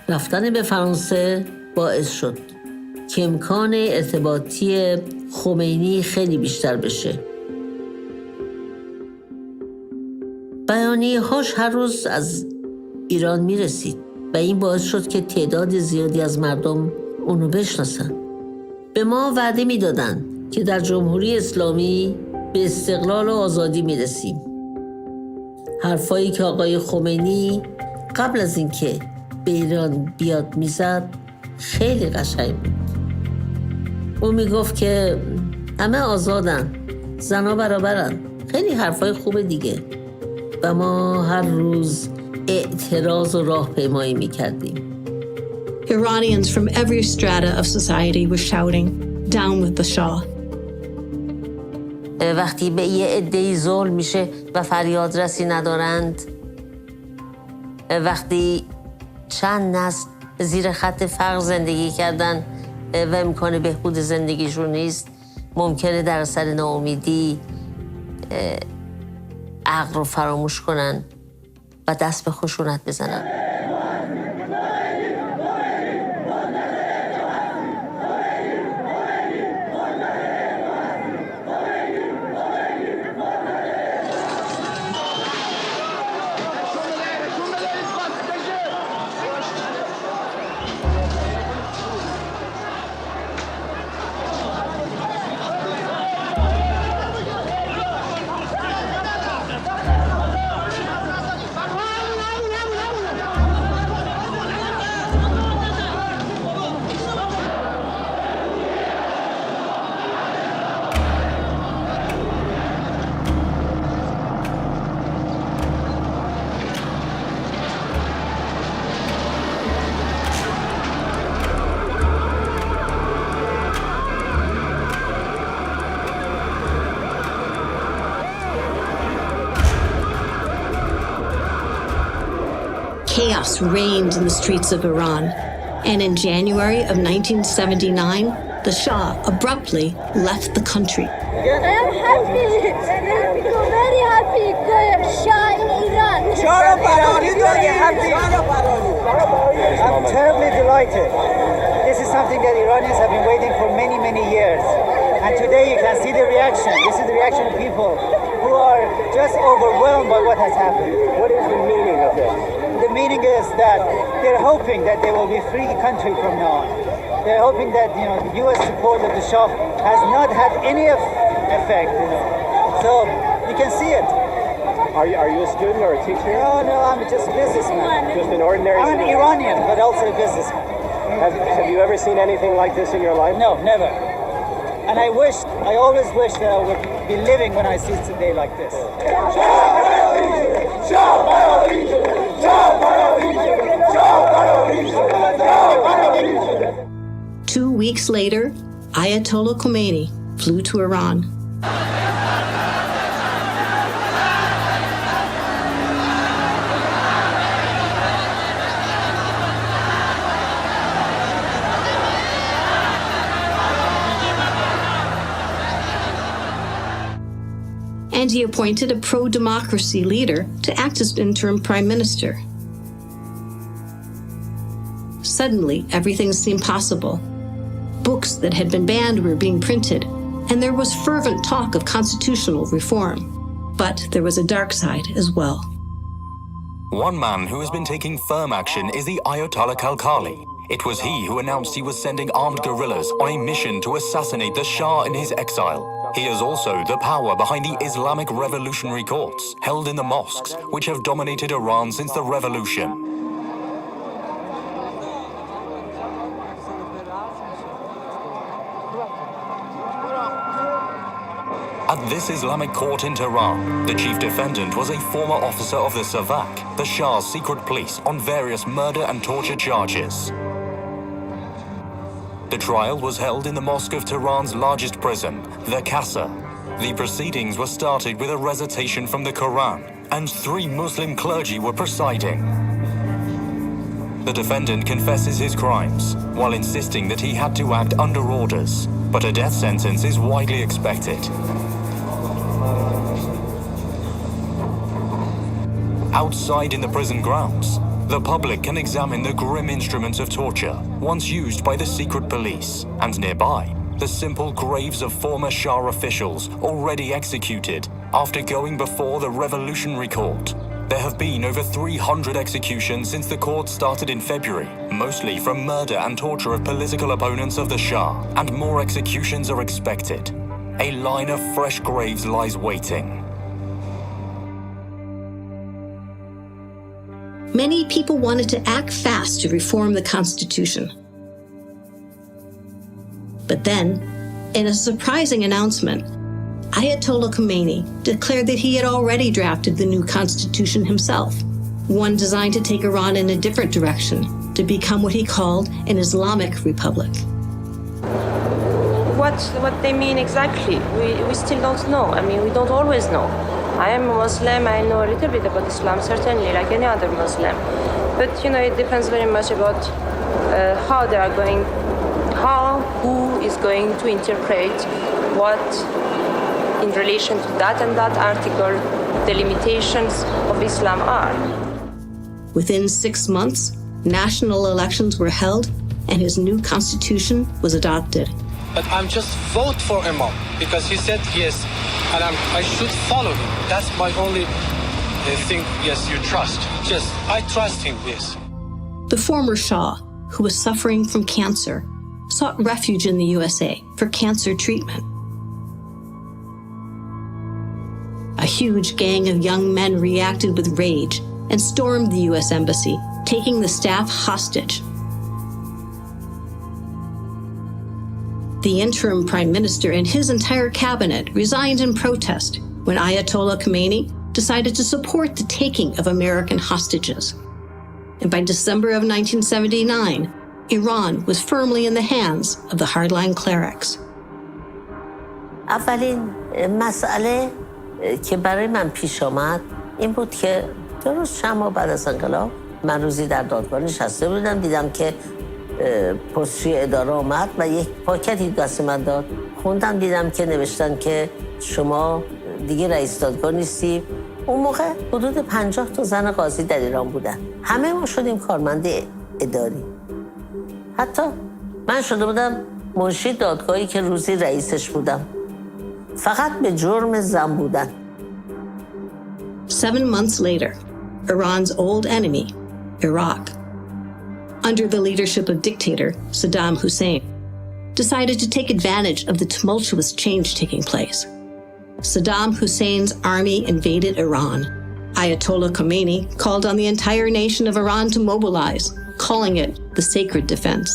رفتن به فرانسه باعث شد که امکان ارتباطی خمینی خیلی بیشتر بشه. بیانیه‌هاش هر روز از ایران میرسید و این باعث شد که تعداد زیادی از مردم اونو بشناسن. به ما وعده میدادن که در جمهوری اسلامی به استقلال و آزادی میرسیم. حرفایی که آقای خمینی قبل از اینکه به ایران بیاد میزد خیلی قشنگ بود. او میگفت که همه آزادن، زنا برابرن، خیلی حرفای خوب دیگه. و ما هر روز اعتراض و راهپیمایی میکردیم. Iranians from every strata of society were shouting, "Down with the Shah." وقتی به یه عده‌ای ظلم میشه و فریادرسی ندارند، وقتی چند نسل زیر خط فقر زندگی کردن و امکان بهبود زندگیشون نیست، ممکنه در اثر ناامیدی عقل رو فراموش کنن و دست به خشونت بزنن. Chaos reigned in the streets of Iran, and in January of 1979, the Shah abruptly left the country. I am happy, very happy that Shah in Iran. I'm terribly delighted. This is something that Iranians have been waiting for many, many years. And today you can see the reaction. This is the reaction of people who are just overwhelmed by what has happened. What is the meaning of this? The meaning is that they're hoping that they will be a free country from now on. They're hoping that, the U.S. support of the Shah has not had any effect, So you can see it. Are you a student or a teacher? No, I'm just a businessman. Just an ordinary I'm an Iranian, but also a businessman. Have you ever seen anything like this in your life? No, never. And I always wish that I would be living when I see a day like this. 2 weeks later, Ayatollah Khomeini flew to Iran. And he appointed a pro-democracy leader to act as interim prime minister. Suddenly, everything seemed possible. Books that had been banned were being printed, and there was fervent talk of constitutional reform. But there was a dark side as well. One man who has been taking firm action is the Ayatollah Khalkhali. It was he who announced he was sending armed guerrillas on a mission to assassinate the Shah in his exile. He is also the power behind the Islamic revolutionary courts held in the mosques, which have dominated Iran since the revolution. At this Islamic court in Tehran, the chief defendant was a former officer of the Savak, the Shah's secret police, on various murder and torture charges. The trial was held in the mosque of Tehran's largest prison, the Qasr. The proceedings were started with a recitation from the Quran, and 3 Muslim clergy were presiding. The defendant confesses his crimes, while insisting that he had to act under orders, but a death sentence is widely expected. Outside in the prison grounds, the public can examine the grim instruments of torture once used by the secret police, and nearby, the simple graves of former Shah officials already executed after going before the revolutionary court. There have been over 300 executions since the court started in February, mostly from murder and torture of political opponents of the Shah, and more executions are expected. A line of fresh graves lies waiting. Many people wanted to act fast to reform the Constitution. But then, in a surprising announcement, Ayatollah Khomeini declared that he had already drafted the new constitution himself, one designed to take Iran in a different direction, to become what he called an Islamic republic. What they mean exactly, we still don't know. I mean, we don't always know. I am a Muslim, I know a little bit about Islam, certainly, like any other Muslim. But, it depends very much about how they are going, who is going to interpret what in relation to that and that article, the limitations of Islam are. Within 6 months, national elections were held and his new constitution was adopted. But I'm just vote for Imam because he said yes, and I should follow him. That's my only thing. Yes, you trust. Just, I trust him, yes. The former Shah, who was suffering from cancer, sought refuge in the USA for cancer treatment. A huge gang of young men reacted with rage and stormed the U.S. Embassy, taking the staff hostage. The interim prime minister and his entire cabinet resigned in protest when Ayatollah Khomeini decided to support the taking of American hostages. And by December of 1979, Iran was firmly in the hands of the hardline clerics. اولین مسئله که برای من پیش آمد این بود که درست چند ماه بعد از انقلاب من روزی در دادگاه نشسته بودم، دیدم که پستچی اداره آمد و یک پاکتی دست من داد. خوندم دیدم که نوشتن که شما دیگه رئیس دادگاه نیستی. اون موقع حدود 50 تا زن قاضی در ایران بودن. همه ما شدیم کارمند اداری. حتی من شده بودم منشی دادگاهی که روزی رئیسش بودم. فقط به جرم زن بودن. 7 months later, Iran's old enemy, Iraq, under the leadership of dictator Saddam Hussein, decided to take advantage of the tumultuous change taking place. Saddam Hussein's army invaded Iran. Ayatollah Khomeini called on the entire nation of Iran to mobilize, calling it the sacred defense.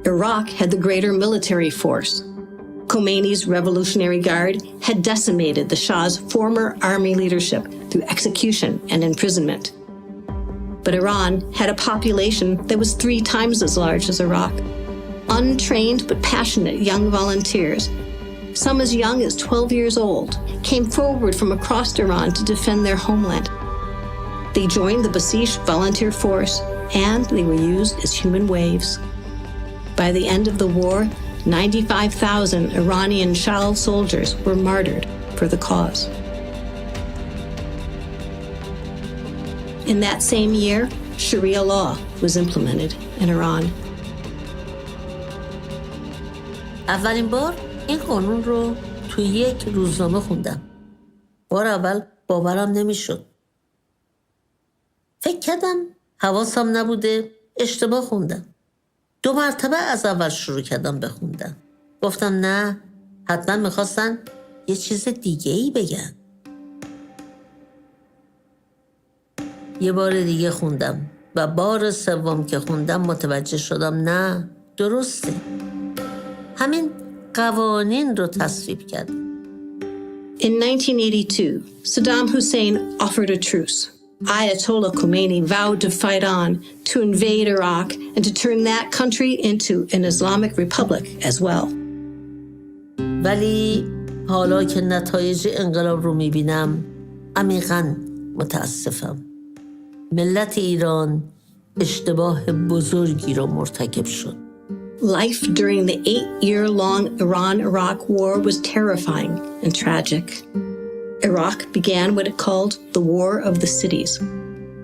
Iraq had the greater military force. Khomeini's Revolutionary Guard had decimated the Shah's former army leadership through execution and imprisonment. But Iran had a population that was 3 times as large as Iraq. Untrained but passionate young volunteers, some as young as 12 years old, came forward from across Iran to defend their homeland. They joined the Basij volunteer force, and they were used as human waves. By the end of the war, 95,000 Iranian child soldiers were martyred for the cause. In that same year, Sharia law was implemented in Iran. اولین بار این قانون رو توی یک روزنامه خوندم. بار اول باورم نمیشد. فکر کردم حواسم نبوده، اشتباه خوندم. 2 مرتبه از اول شروع کردم بخوندم. گفتم نه، حتما میخواستن یه چیز دیگه ای بگن. یه بار دیگه خوندم و بار سوم که خوندم متوجه شدم نه، درسته. همین قوانین رو تصویب کرد. In 1982, Saddam Hussein offered a truce. Ayatollah Khomeini vowed to fight on, to invade Iraq, and to turn that country into an Islamic republic as well. ولی حالا که نتایج انقلاب رو میبینم عمیقاً متاسفم. ملت ایران اشتباه بزرگی رو مرتکب شد. Life during the 8-year-long Iran-Iraq war was terrifying and tragic. Iraq began what it called the War of the Cities,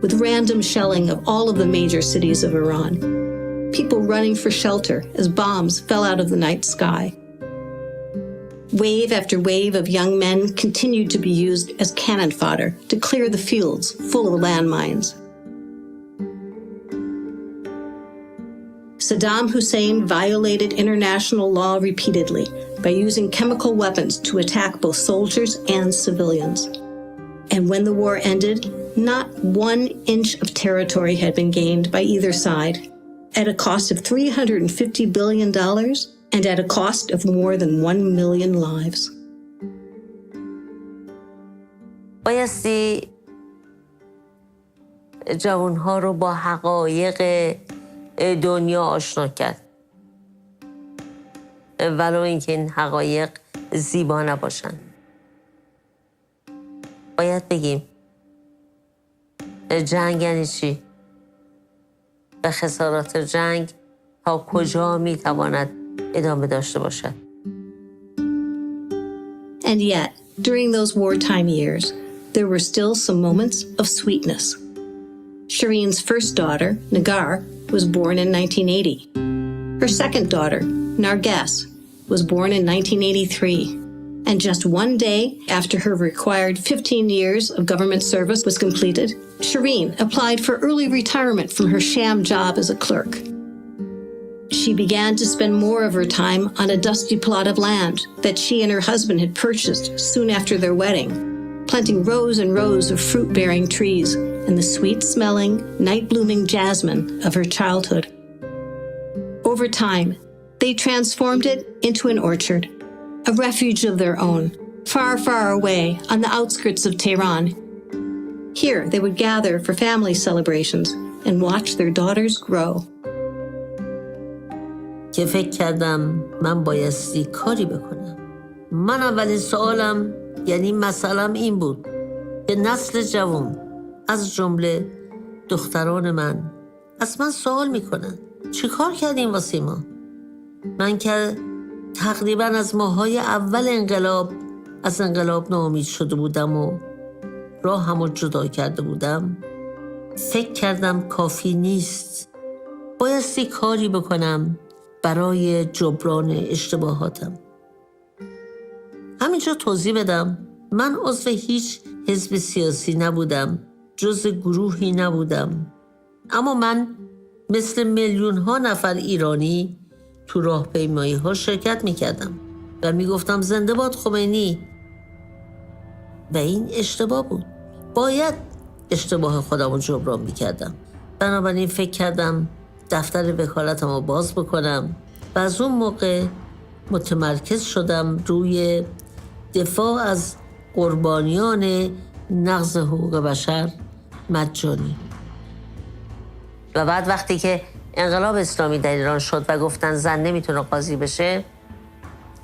with random shelling of all of the major cities of Iran. People running for shelter as bombs fell out of the night sky. Wave after wave of young men continued to be used as cannon fodder to clear the fields full of landmines. Saddam Hussein violated international law repeatedly by using chemical weapons to attack both soldiers and civilians. And when the war ended, not 1 inch of territory had been gained by either side, at a cost of $350 billion and at a cost of more than 1 million lives. بایستی جوانها رو با حقایق دنیا آشنا کرد، ولو اینکه این حقایق زیبا نباشن. باید بگیم جنگ یعنی چی؟ و خسارات جنگ تا کجا میتواند ادامه داشته باشد. And yet, during those wartime years, there were still some moments of sweetness. Shirin's first daughter, Nagar, was born in 1980. Her second daughter, Narges, was born in 1983. And just one day after her required 15 years of government service was completed, Shirin applied for early retirement from her sham job as a clerk. She began to spend more of her time on a dusty plot of land that she and her husband had purchased soon after their wedding, planting rows and rows of fruit-bearing trees and the sweet-smelling, night-blooming jasmine of her childhood. Over time, they transformed it into an orchard, a refuge of their own, far, far away on the outskirts of Tehran. Here, they would gather for family celebrations and watch their daughters grow. که فکر کردم من بایستی کاری بکنم. من اولین سوالم یعنی مسئلم این بود که نسل جوان از جمله دختران من از من سوال میکنن چه کار کردیم واسه ما؟ من که تقریبا از ماهای اول انقلاب از انقلاب ناامید شده بودم و راهمو جدا کرده بودم، فکر کردم کافی نیست، بایستی کاری بکنم برای جبران اشتباهاتم. همینجا توضیح بدم من عضو هیچ حزب سیاسی نبودم، جزء گروهی نبودم، اما من مثل میلیون ها نفر ایرانی تو راهپیمایی ها شرکت میکردم و میگفتم زنده باد خمینی. و این اشتباه بود. باید اشتباه خودم رو جبران میکردم. بنابراین فکر کردم دفتر وکالتم رو باز بکنم و از اون موقع متمرکز شدم روی دفاع از قربانیان نقض حقوق بشر مجانی. و بعد وقتی که انقلاب اسلامی در ایران شد و گفتن زن نمیتونه قاضی بشه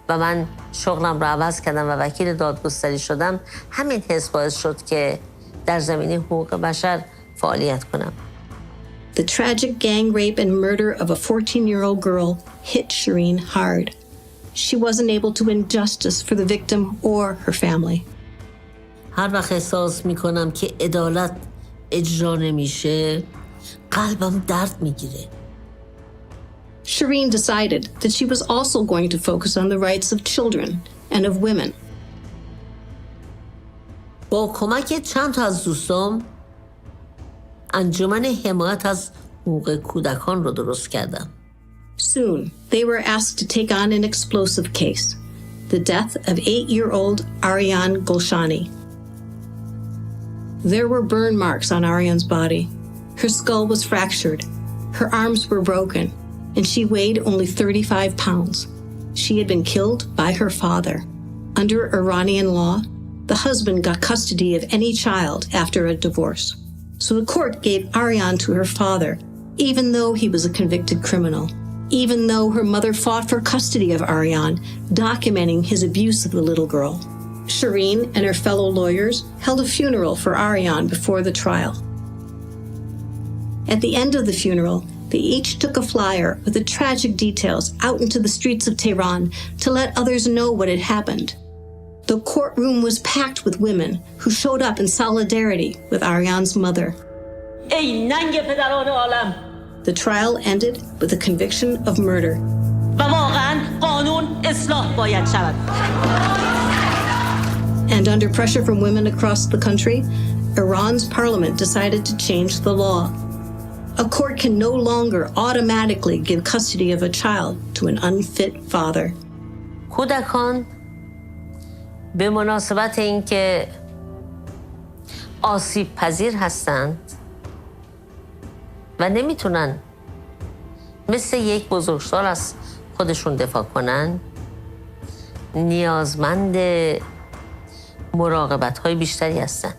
و من شغلم رو عوض کردم و وکیل دادگستری شدم، همین حس باعث شد که در زمینه حقوق بشر فعالیت کنم. The tragic gang rape and murder of a 14-year-old girl hit Shirin hard. She wasn't able to win justice for the victim or her family. هر وقت احساس میکنم که عدالت اجرا نمیشه قلبم درد میگیره. Shirin decided that she was also going to focus on the rights of children and of women. با کمک چند تا از دوستام انجمن حمایت از حقوق کودکان رو درست کردم. Soon, they were asked to take on an explosive case, the death of 8-year-old Ariane Golshani. There were burn marks on Ariane's body. Her skull was fractured, her arms were broken, and she weighed only 35 pounds. She had been killed by her father. Under Iranian law, the husband got custody of any child after a divorce. So the court gave Ariane to her father, even though he was a convicted criminal, even though her mother fought for custody of Ariane, documenting his abuse of the little girl. Shirin and her fellow lawyers held a funeral for Ariane before the trial. At the end of the funeral, they each took a flyer with the tragic details out into the streets of Tehran to let others know what had happened. The courtroom was packed with women who showed up in solidarity with Ariane's mother. The trial ended with a conviction of murder. And under pressure from women across the country, Iran's parliament decided to change the law. A court can no longer automatically give custody of a child to an unfit father. کودکان به مناسبت اینکه آسیب پذیر هستند و نمیتونن مثل یک بزرگسال از خودشون دفاع کنن، نیازمند مراقبت‌های بیشتری هستن.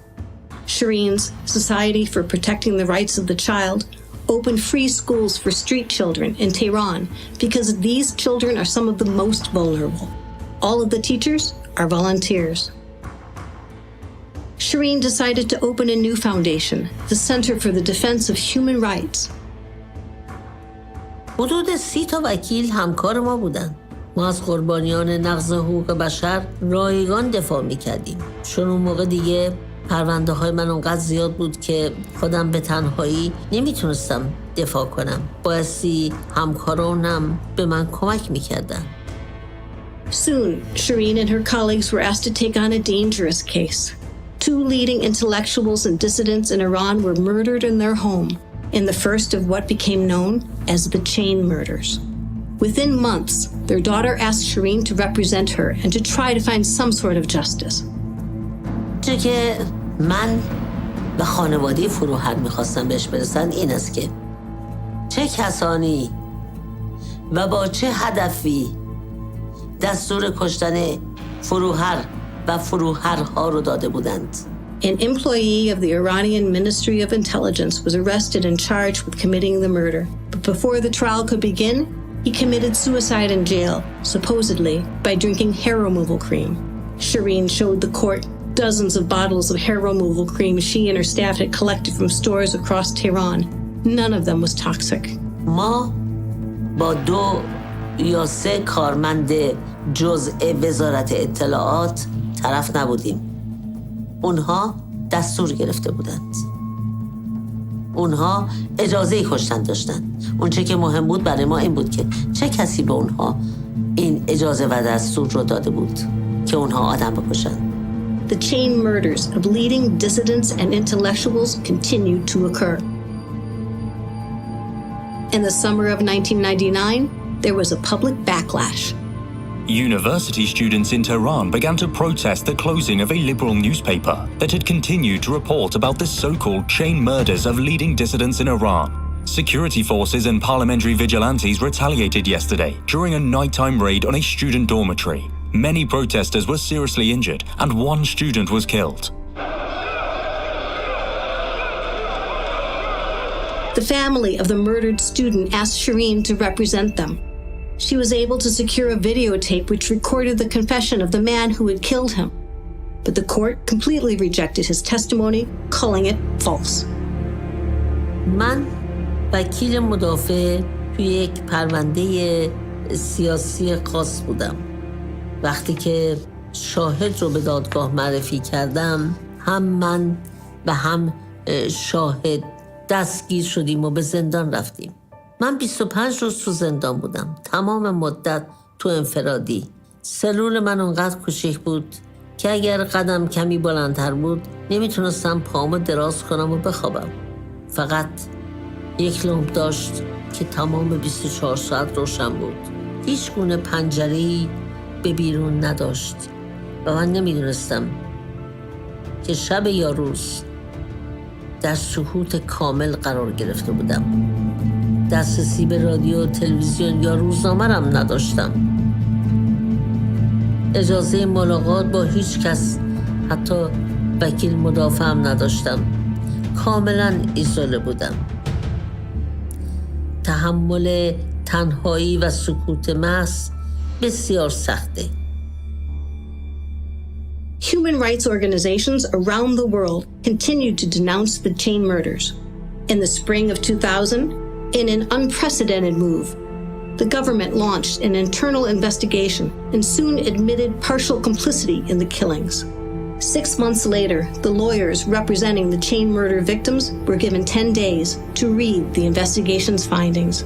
Shirin's Society for Protecting the Rights of the Child opened free schools for street children in Tehran because these children are some of the most vulnerable. All of the teachers are volunteers. Shirin decided to open a new foundation, the Center for the Defense of Human Rights. حدود 30 تا وکیل همکار ما بودن. ما از قربانیان نقض حقوق بشر رایگان دفاع میکردیم. چون اون موقع دیگه پرونده های من اونقدر زیاد بود که خودم به تنهایی نمیتونستم دفاع کنم. بایستی همکارانم به من کمک میکردن. Soon, Shirin and her colleagues were asked to take on a dangerous case. 2 leading intellectuals and dissidents in Iran were murdered in their home in the first of what became known as the chain murders. Within months, their daughter asked Shirin to represent her and to try to find some sort of justice. چه که من به خانواده فروهر میخواستم بهش برسن این است که چه کسانی و با چه هدفی دستور کشتن فروهر و فروهرها رو داده بودند. An employee of the Iranian Ministry of Intelligence was arrested and charged with committing the murder. But before the trial could begin, he committed suicide in jail, supposedly by drinking hair removal cream. Shirin showed the court dozens of bottles of hair removal cream she and her staff had collected from stores across Tehran. None of them was toxic. ما با 2 یا 3 کارمند جزء وزارت اطلاعات طرف نبودیم. اونها دستور گرفته بودند. اونها اجازه کشتن داشتن. اونچه که مهم بود برای ما این بود که چه کسی به اونها این اجازه و دستور رو داده بود که اونها آدم بکشن. The chain murders of leading dissidents and intellectuals continued to occur. In the summer of 1999, there was a public backlash. University students in Tehran began to protest the closing of a liberal newspaper that had continued to report about the so-called chain murders of leading dissidents in Iran. Security forces and parliamentary vigilantes retaliated yesterday during a nighttime raid on a student dormitory. Many protesters were seriously injured and 1 student was killed. The family of the murdered student asked Shirin to represent them. She was able to secure a videotape which recorded the confession of the man who had killed him. But the court completely rejected his testimony, calling it false. من وکیل مدافع توی یک پرونده سیاسی خاص بودم. وقتی که شاهد رو به دادگاه معرفی کردم، هم من و هم شاهد دستگیر شدیم و به زندان رفتیم. من 25 روز تو زندان بودم. تمام مدت تو انفرادی. سلول من اونقدر کوچیک بود که اگر قدم کمی بلندتر بود نمیتونستم پامو دراز کنم و بخوابم. فقط یک لامپ داشت که تمام 24 ساعت روشن بود. هیچ گونه پنجره‌ای به بیرون نداشت و من نمیدونستم که شب یا روز در سکوت کامل قرار گرفته بودم. دسترسی به رادیو، تلویزیون یا روزنامه هم نداشتم. اجازه ملاقات با هیچ کس، حتی وکیل مدافع هم نداشتم. کاملا ایزوله بودم. تحمل تنهایی و سکوت محض بسیار سخته. Human rights organizations around the world continued to denounce the chain murders. In the spring of 2000, in an unprecedented move, the government launched an internal investigation and soon admitted partial complicity in the killings. 6 months later, the lawyers representing the chain murder victims were given 10 days to read the investigation's findings.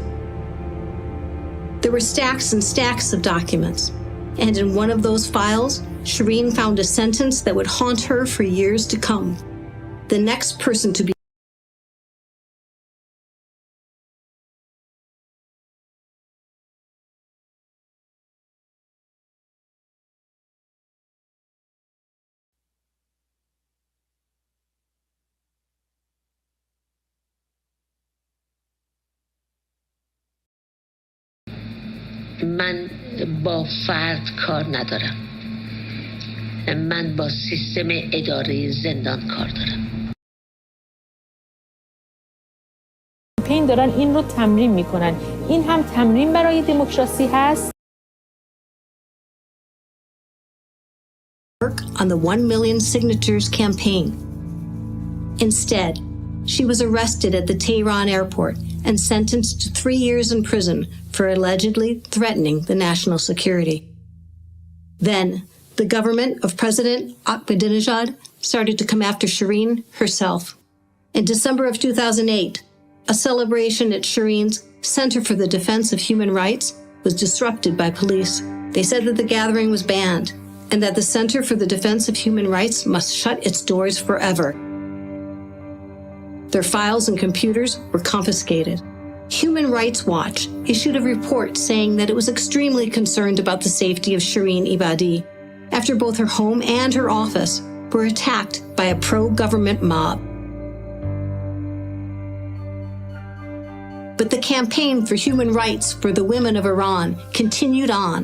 There were stacks and stacks of documents, and in one of those files, Shirin found a sentence that would haunt her for years to come. The next person to be من با فرد کار ندارم. من با سیستم اداره زندان کار دارم. کمپین دارن این رو تمرین میکنن. این هم تمرین برای دموکراسی هست. Work on the 1 million signatures campaign. Instead, she was arrested at the Tehran airport and sentenced to 3 years in prison for allegedly threatening the national security. Then, the government of President Ahmadinejad started to come after Shirin herself. In December of 2008, a celebration at Shirin's Center for the Defense of Human Rights was disrupted by police. They said that the gathering was banned and that the Center for the Defense of Human Rights must shut its doors forever. Their files and computers were confiscated. Human Rights Watch issued a report saying that it was extremely concerned about the safety of Shirin Ebadi after both her home and her office were attacked by a pro-government mob. But the campaign for human rights for the women of Iran continued on.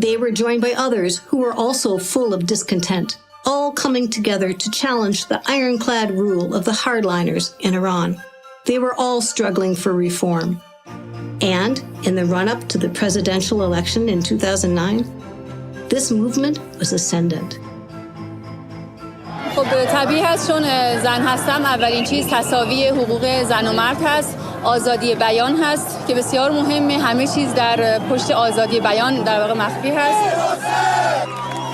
They were joined by others who were also full of discontent, all coming together to challenge the ironclad rule of the hardliners in Iran. They were all struggling for reform. And in the run-up to the presidential election in 2009, this movement was ascendant. خب طبیعی هست چون زن هستم اولین چیز تساوی حقوق زن و مرد هست، آزادی بیان هست که بسیار مهمه. همه چیز در پشت آزادی بیان در واقع مخفی هست.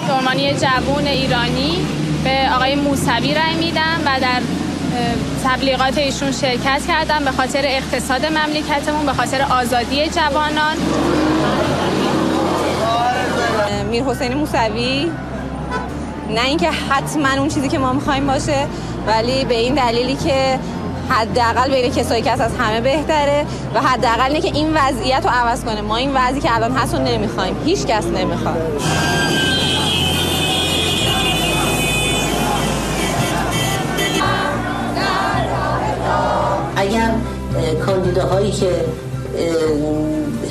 به عنوان یه جوان ایرانی به آقای موسوی رأی میدم و در تبلیغات ایشون شرکت کردم به خاطر اقتصاد مملکتمون، به خاطر آزادی جوانان. میرحسین موسوی، نه اینکه حتما اون چیزی که ما می‌خوایم باشه، ولی به این دلیلی که حداقل بین کسایی که از همه بهتره و حداقل اینه که این وضعیت رو عوض کنه. ما این وضعی که الان هست رو نمی‌خوایم، هیچ کس نمی‌خواد. اگر کاندیداهایی که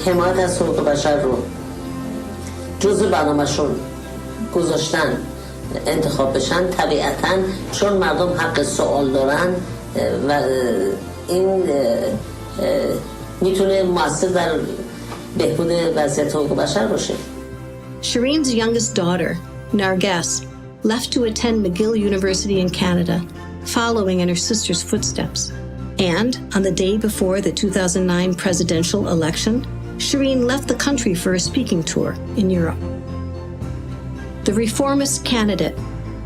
حمایت از حقوق بشر رو جزء برنامه‌شون گذاشتن انتخاب بشن، طبیعتاً چون مردم حق سوال دارن و این میتونه مؤثر در بهبود وضعیت حقوق بشر باشه. Shirin's youngest daughter, Narges, left to attend McGill University in Canada, following in her sister's footsteps. And on the day before the 2009 presidential election, Shirin left the country for a speaking tour in Europe. The reformist candidate,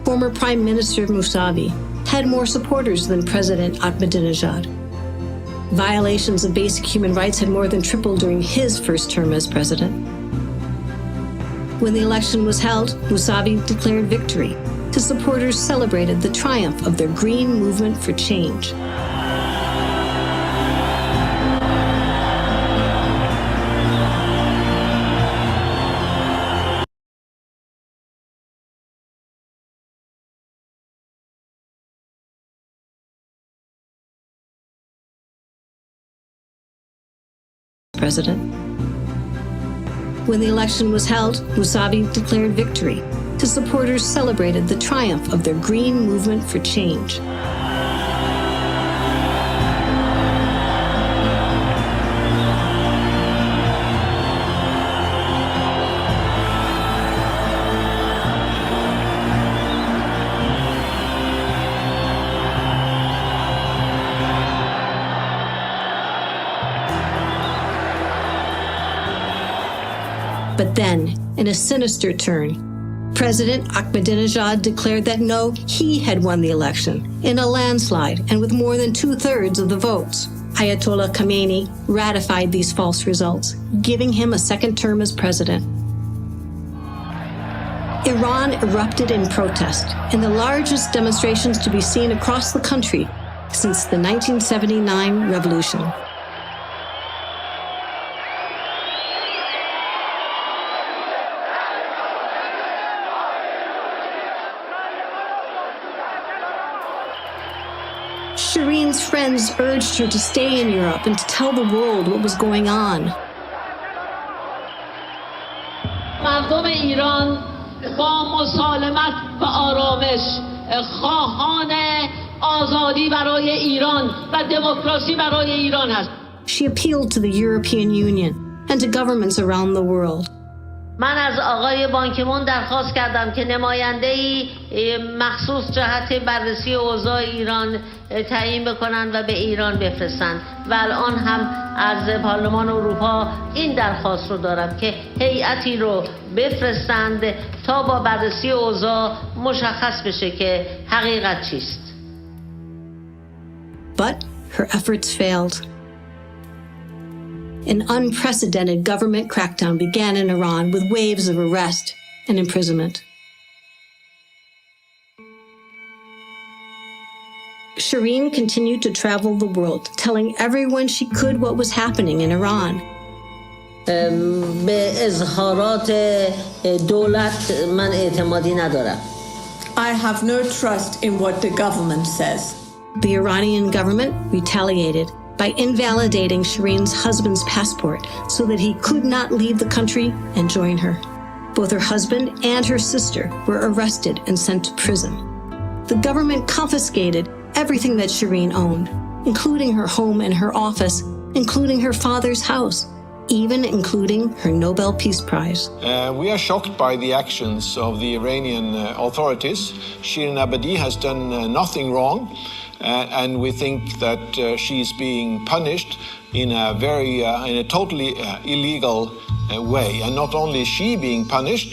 former Prime Minister Mousavi, had more supporters than President Ahmadinejad. Violations of basic human rights had more than tripled during his first term as president. When the election was held, Mousavi declared victory. His supporters celebrated the triumph of their green movement for change. president. When the election was held, Musavi declared victory. His supporters celebrated the triumph of their green movement for change. But then, in a sinister turn, President Ahmadinejad declared that no, he had won the election in a landslide and with more than 2/3 of the votes. Ayatollah Khamenei ratified these false results, giving him a second term as president. Iran erupted in protest in the largest demonstrations to be seen across the country since the 1979 revolution. Shirin's friends urged her to stay in Europe and to tell the world what was going on. مردم ایران با مسالمت و آرامش خواهان آزادی برای ایران و دموکراسی برای ایران هست. She appealed to the European Union and to governments around the world. من از آقای بانکیمون درخواست کردم که نماینده‌ای مخصوص جهت بررسی اوضاع ایران تعیین بکنن و به ایران بفرستن و الان هم از پارلمان اروپا این درخواست رو دارم که هیئتی رو بفرستند تا با بررسی اوضاع مشخص بشه که حقیقت چیست. But her efforts failed. An unprecedented government crackdown began in Iran with waves of arrest and imprisonment. Shirin continued to travel the world, telling everyone she could what was happening in Iran. به اظهارات دولت من اعتمادی ندارم. I have no trust in what the government says. The Iranian government retaliated by invalidating Shirin's husband's passport so that he could not leave the country and join her. Both her husband and her sister were arrested and sent to prison. The government confiscated everything that Shirin owned, including her home and her office, including her father's house, even including her Nobel Peace Prize. We are shocked by the actions of the Iranian authorities. Shirin Ebadi has done nothing wrong. And we think that she's being punished in a totally illegal way. And not only is she being punished,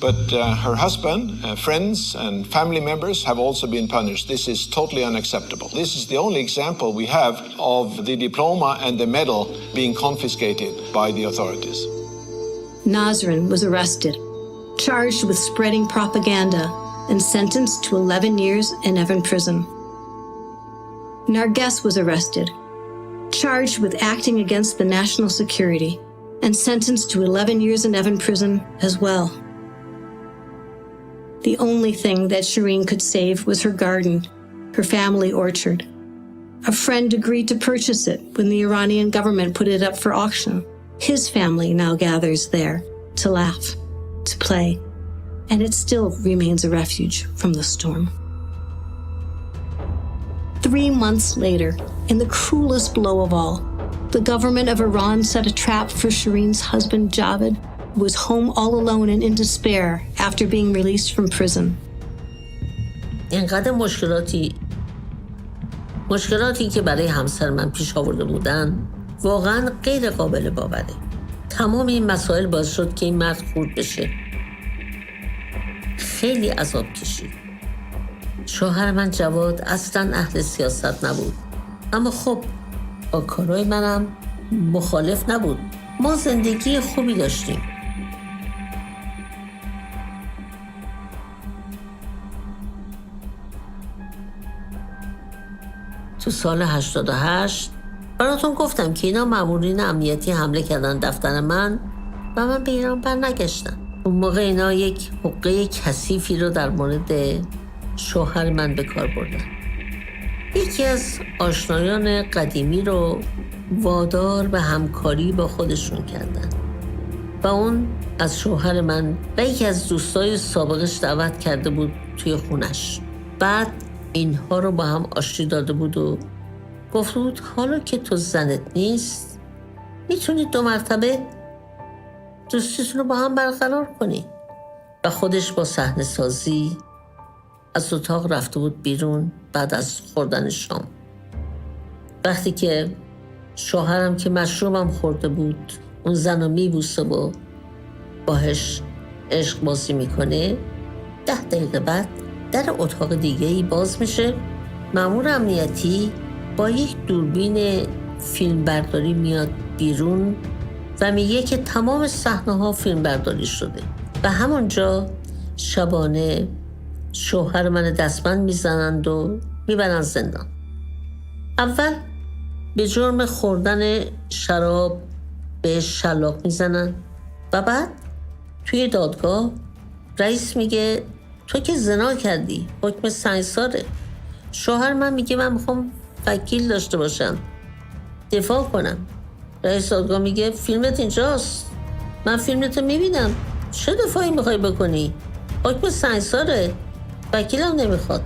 but her husband, friends, and family members have also been punished. This is totally unacceptable. This is the only example we have of the diploma and the medal being confiscated by the authorities. Nasrin was arrested, charged with spreading propaganda, and sentenced to 11 years in Evin prison. Narges was arrested, charged with acting against the national security, and sentenced to 11 years in Evin prison as well. The only thing that Shirin could save was her garden, her family orchard. A friend agreed to purchase it when the Iranian government put it up for auction. His family now gathers there to laugh, to play, and it still remains a refuge from the storm. 3 months later, in the cruelest blow of all, the government of Iran set a trap for Shirin's husband, Javed, who was home all alone and in despair after being released from prison. اینقدر مشکلاتی که برای همسر من پیش آورده بودن واقعا غیر قابل باوره. تمام این مسائل باعث شد که این مرد خورد بشه. خیلی عذاب کشید. شوهر من جواد اصلا اهل سیاست نبود، اما خب با کارهای منم مخالف نبود. ما زندگی خوبی داشتیم. تو سال 88 براتون گفتم که اینا مامورین امنیتی حمله کردن دفتر من و من به ایران برنگشتم. اون موقع اینا یک حقه کثیفی رو در مورد شوهر من به کار بردن. یکی از آشنایان قدیمی رو وادار به همکاری با خودشون کردن و اون از شوهر من و یکی از دوستای سابقش دعوت کرده بود توی خونش. بعد اینها رو با هم آشتی داده بود و گفته بود حالا که تو زنت نیست میتونید 2 مرتبه دوستیتون رو با هم برقرار کنی. و خودش با صحنه سازی از اتاق رفته بود بیرون بعد از خوردن شام. وقتی که شوهرم که مشروبم خورده بود اون زن رو میبوسه و باهش عشق بازی میکنه، 10 دقیقه بعد در اتاق دیگه‌ای باز میشه. مأمور امنیتی با یک دوربین فیلم برداری میاد بیرون و میگه که تمام صحنه‌ها فیلم برداری شده و همونجا شبانه شوهر من دستبند میزنند و میبرن زندان. اول به جرم خوردن شراب بهش شلاق میزنن و بعد توی دادگاه رئیس میگه تو که زنا کردی، حکم سنگساره. شوهر من میگه من میخوام وکیل داشته باشم، دفاع کنم. رئیس دادگاه میگه فیلمت اینجاست، من فیلمتو میبینم، چه دفاعی میخوای بکنی؟ حکم سنگساره، وکیلم نمیخواد.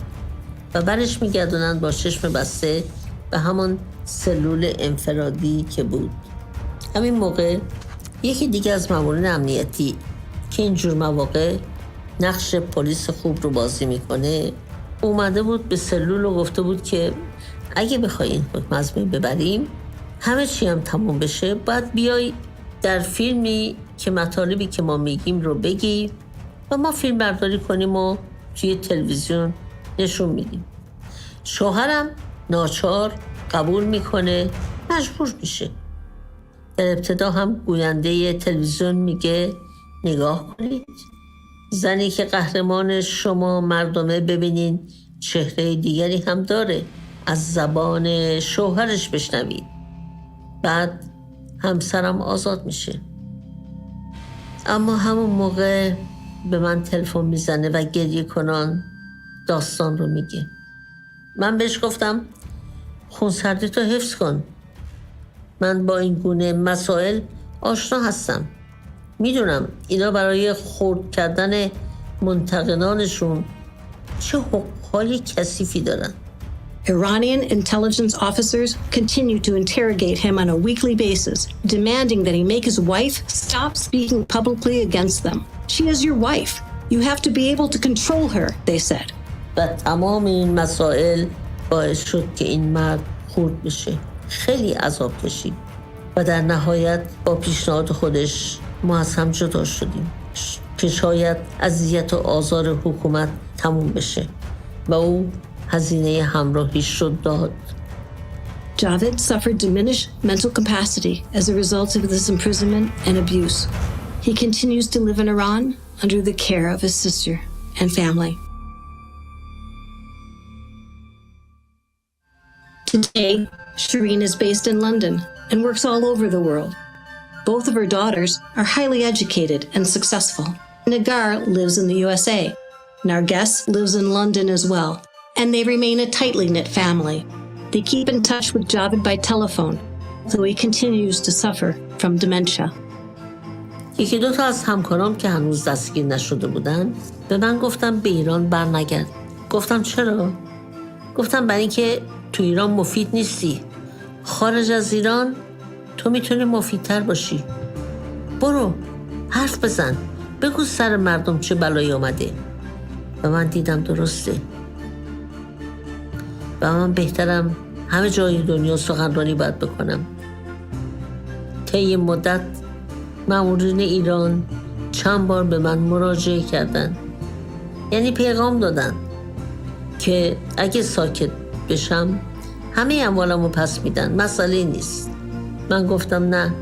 و برش میگردونن با چشم بسته به همون سلول انفرادی که بود. همین موقع یکی دیگه از مامورین امنیتی که اینجور مواقع نقش پلیس خوب رو بازی میکنه اومده بود به سلول و گفته بود که اگه بخوای این حکم از بین ببریم همه چی هم تموم بشه باید بیای در فیلمی که مطالبی که ما میگیم رو بگی و ما فیلم برداری کنیم و توی تلویزیون نشون میدیم. شوهرم ناچار قبول میکنه، مجبور میشه. در ابتدا هم گوینده تلویزیون میگه نگاه کنید، زنی که قهرمان شما مردمه ببینین چهره دیگری هم داره، از زبان شوهرش بشنوید. بعد همسرم آزاد میشه. اما همون موقع به من تلفن میزنه و گریه کنان داستان رو میگه. من بهش گفتم خونسردی تو حفظ کن، من با این گونه مسائل آشنا هستم، میدونم اینا برای خرد کردن منتقدانشون چه حقوقهای کثیفی دارن. Iranian intelligence officers continue to interrogate him on a weekly basis, demanding that he make his wife stop speaking publicly against them. She is your wife. You have to be able to control her, they said. و تمام این مسائل باعث شد که این مرد خورد بشه. خیلی عذاب کشید و در نهایت با پیشنهاد خودش ما از هم جدا شدیم که شاید اذیت و آزار حکومت تموم بشه و او هزینه همراهیش رو داد. Javed suffered diminished mental capacity as a result of this imprisonment and abuse. He continues to live in Iran under the care of his sister and family. Today, Shirin is based in London and works all over the world. Both of her daughters are highly educated and successful. Nagar lives in the USA. Narges lives in London as well, and they remain a tightly knit family. They keep in touch with Javed by telephone, though he continues to suffer from dementia. یکی دو تا از همکارام که هنوز دستگیر نشده بودن به من گفتم به ایران برنگرد. گفتم چرا؟ گفتم برای اینکه تو ایران مفید نیستی. خارج از ایران تو میتونی مفیدتر باشی. برو حرف بزن، بگو سر مردم چه بلایی آمده. و من دیدم درسته و من بهترم همه جای دنیا سخنرانی باید بکنم. طی مدت مامورین ایران چند بار به من مراجعه کردن، یعنی پیغام دادن که اگه ساکت بشم همه اموالمو پس میدن، مسئله نیست. من گفتم نه،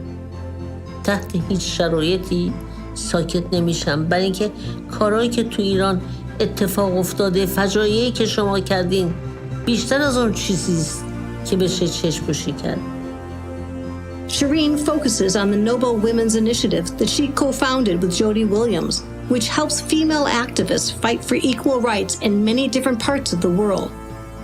تحت هیچ شرایطی ساکت نمیشم، برای اینکه کارهایی که تو ایران اتفاق افتاده، فجایعی که شما کردین بیشتر از اون چیزیست که بشه چشم‌پوشی کرد. Shirin focuses on the Nobel Women's Initiative that she co-founded with Jody Williams, which helps female activists fight for equal rights in many different parts of the world.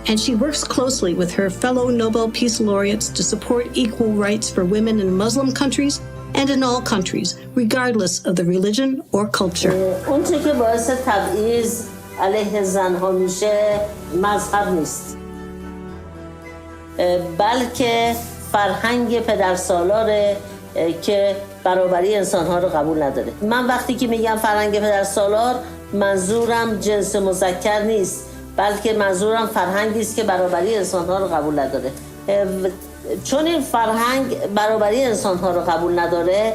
and she works closely with her fellow Nobel Peace Laureates to support equal rights for women in Muslim countries and in all countries, regardless of the religion or culture. اون چیزی که باعث تبعیض علیه زنها میشه مذهب نیست، بلکه فرهنگ پدرسالاره که برابری انسانها رو قبول نداره. من وقتی که میگم فرهنگ پدرسالار منظورم جنس مذکر نیست، بلکه منظورم فرهنگی است که برابری انسانها رو قبول نداره. چون این فرهنگ برابری انسانها رو قبول نداره،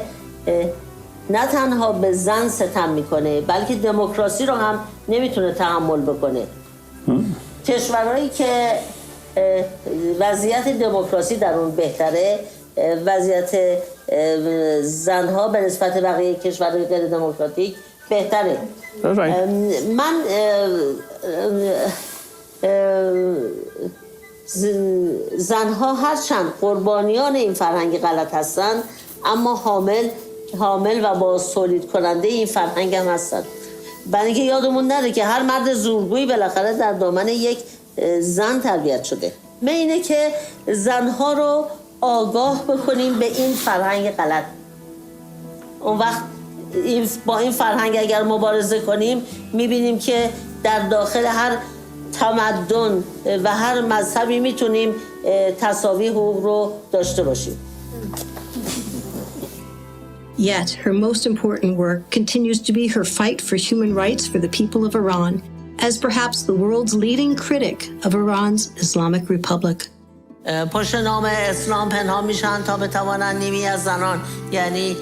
نه تنها به زن ستم میکنه بلکه دموکراسی رو هم نمیتونه تحمل بکنه. کشورهایی که وضعیت دموکراسی در اون بهتره، وضعیت زنها به نسبت بقیه کشورهای غیر دموکراتیک بهتره. من زنها هرچند قربانیان این فرهنگ غلط هستن، اما حامل و باز تولید کننده این فرهنگ هم هستن. برای اینکه یادمون نره که هر مرد زورگویی بالاخره در دامن یک زن تربیت شده. من اینه که زنها رو آگاه بکنیم به این فرهنگ غلط. اون وقت با این فرهنگ اگر مبارزه کنیم میبینیم که در داخل هر تمدن و هر مذهبی میتونیم تساوی حقوق رو داشته باشیم. Yet, her most important work continues to be her fight for human rights for the people of Iran, as perhaps the world's leading critic of Iran's Islamic Republic. پشت نام اسلام پنهان میشن تا بتوانند نیمی از زنان، یعنی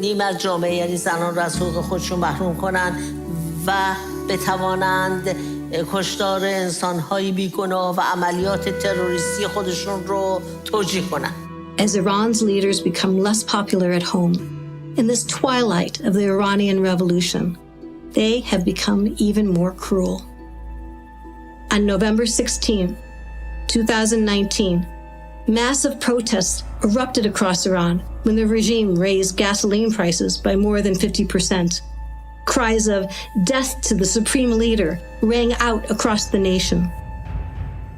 نیم از جامعه، یعنی زنان رو از حقوق خودشون محروم کنن و بتوانند کشتار انسان‌های بیگناه و عملیات تروریستی خودشون رو توجیه کنن. As Iran's leaders become less popular at home, in this twilight of the Iranian Revolution, they have become even more cruel. On November 16, 2019, massive protests erupted across Iran when the regime raised gasoline prices by more than 50%. Cries of "death to the supreme leader" rang out across the nation.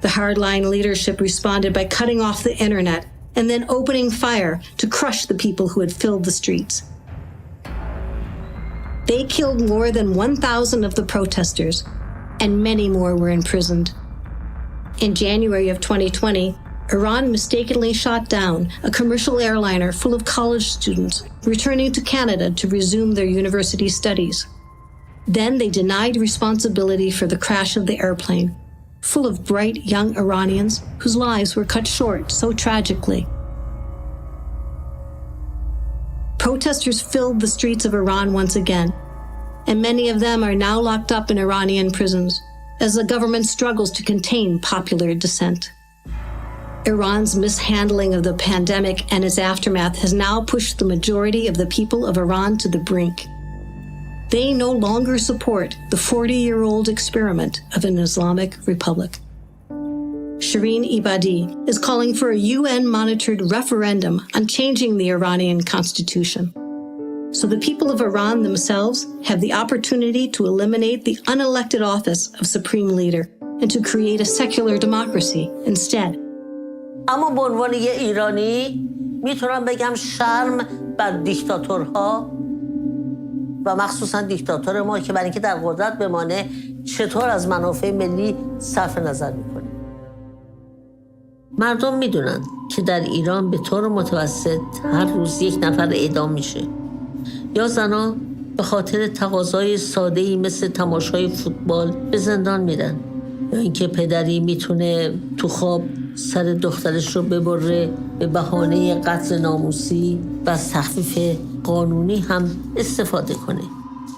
The hardline leadership responded by cutting off the internet and then opening fire to crush the people who had filled the streets. They killed more than 1,000 of the protesters, and many more were imprisoned. In January of 2020, Iran mistakenly shot down a commercial airliner full of college students returning to Canada to resume their university studies. Then they denied responsibility for the crash of the airplane, full of bright young Iranians whose lives were cut short so tragically. Protesters filled the streets of Iran once again, and many of them are now locked up in Iranian prisons as the government struggles to contain popular dissent. Iran's mishandling of the pandemic and its aftermath has now pushed the majority of the people of Iran to the brink. They no longer support the 40-year-old experiment of an Islamic republic. Shirin Ebadi is calling for a UN-monitored referendum on changing the Iranian constitution, so the people of Iran themselves have the opportunity to eliminate the unelected office of supreme leader and to create a secular democracy instead. اما به عنوان یه ایرانی میتونم بگم شرم بر دیکتاتورها و مخصوصا دیکتاتور ما که برای اینکه در قدرت بمانه چطور از منافع ملی صرف نظر میکنه. مردم میدونن که در ایران به طور متوسط هر روز 1 نفر اعدام میشه، یا زنان به خاطر تقاضای ساده‌ای مثل تماشای فوتبال به زندان میرن، یا اینکه پدری میتونه تو خواب سر دخترش رو ببره به بهانه قتل ناموسی و از تخفیف قانونی هم استفاده کنه،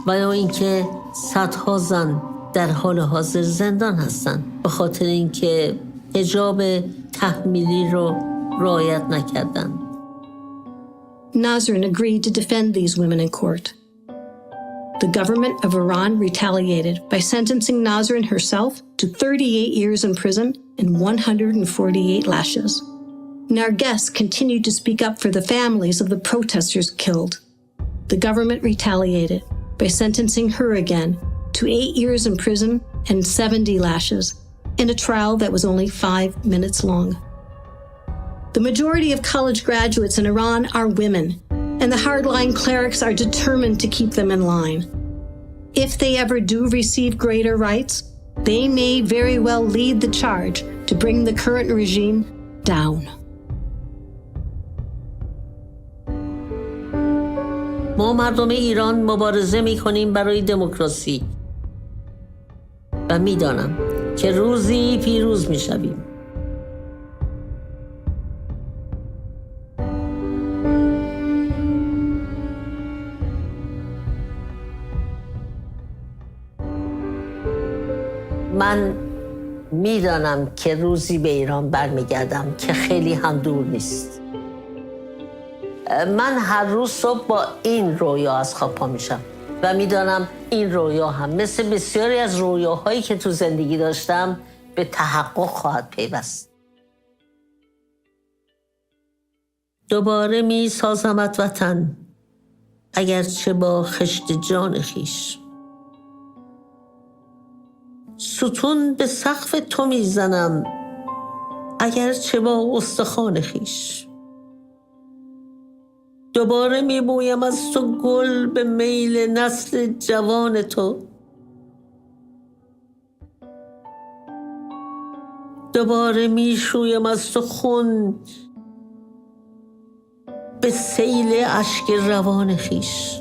و یا اینکه صدها زن در حال حاضر زندان هستن به خاطر اینکه حجاب تحمیلی رو رعایت نکردن. Nasrin agreed to defend these women in court. The government of Iran retaliated by sentencing Nasrin herself to 38 years in prison and 148 lashes. Narges continued to speak up for the families of the protesters killed. The government retaliated by sentencing her again to 8 years in prison and 70 lashes. in a trial that was only 5 minutes long. The majority of college graduates in Iran are women, and the hardline clerics are determined to keep them in line. If they ever do receive greater rights, they may very well lead the charge to bring the current regime down. ما مردم ایران مبارزه می‌کنیم برای دموکراسی و می‌دانم که روزی پیروز می‌شویم. من می‌دانم که روزی به ایران برمیگردم که خیلی هم دور نیست. من هر روز صبح با این رویا از خواب پا میشم و میدانم این رویا هم مثل بسیاری از رویاهایی که تو زندگی داشتم به تحقق خواهد پیوست. دوباره می سازمت وطن، اگرچه با خشت جان خیش. ستون به سقف تو میزنم، اگرچه با استخوان خیش. دوباره میبویم از تو گل به میل نسل جوان تو. دوباره میشویم از تو خون به سیل اشک روان خیش.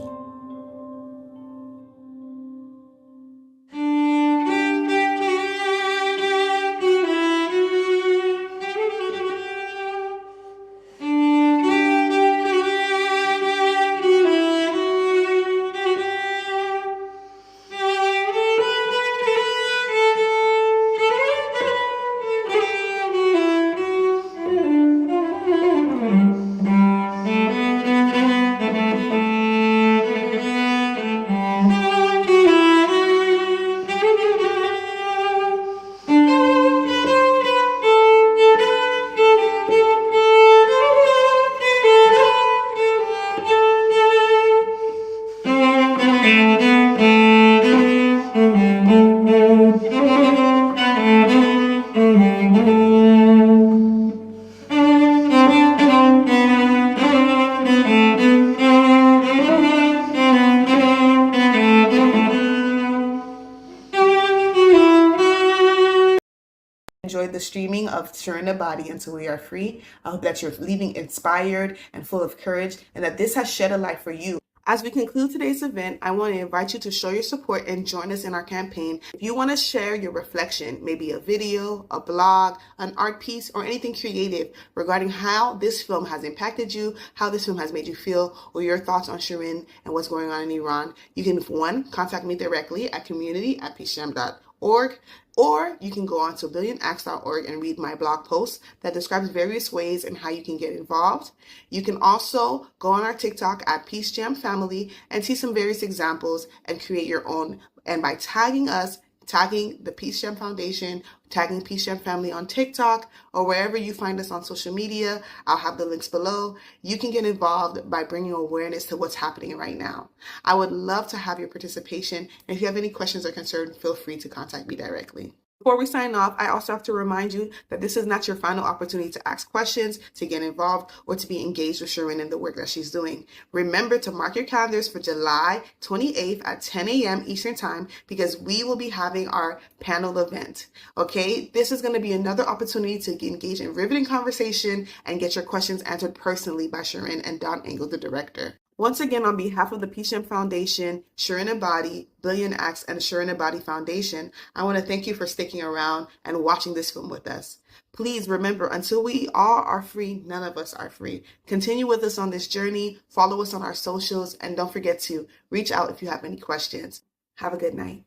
Enjoyed the streaming of Shirin Ebadi Until We Are Free. I hope that you're leaving inspired and full of courage and that this has shed a light for you. As we conclude today's event, I want to invite you to show your support and join us in our campaign. If you want to share your reflection, maybe a video, a blog, an art piece, or anything creative regarding how this film has impacted you, how this film has made you feel, or your thoughts on Shirin and what's going on in Iran, you can, one, contact me directly at community@peacejam.org, or you can go on to billionacts.org and read my blog post that describes various ways and how you can get involved. You can also go on our TikTok at PeaceJam and see some various examples and create your own. And by tagging us, tagging the PeaceJam Foundation, tagging PeaceJam Family on TikTok, or wherever you find us on social media, I'll have the links below. You can get involved by bringing awareness to what's happening right now. I would love to have your participation. And if you have any questions or concerns, feel free to contact me directly. Before we sign off, I also have to remind you that this is not your final opportunity to ask questions, to get involved, or to be engaged with Shirin in the work that she's doing. Remember to mark your calendars for July 28th at 10 a.m. Eastern Time because we will be having our panel event. Okay, this is going to be another opportunity to engage in riveting conversation and get your questions answered personally by Shirin and Don Engel, the director. Once again, on behalf of the PeaceJam Foundation, Shirin Ebadi, Billion Acts, and Shirin Ebadi Foundation, I want to thank you for sticking around and watching this film with us. Please remember, until we all are free, none of us are free. Continue with us on this journey, follow us on our socials, and don't forget to reach out if you have any questions. Have a good night.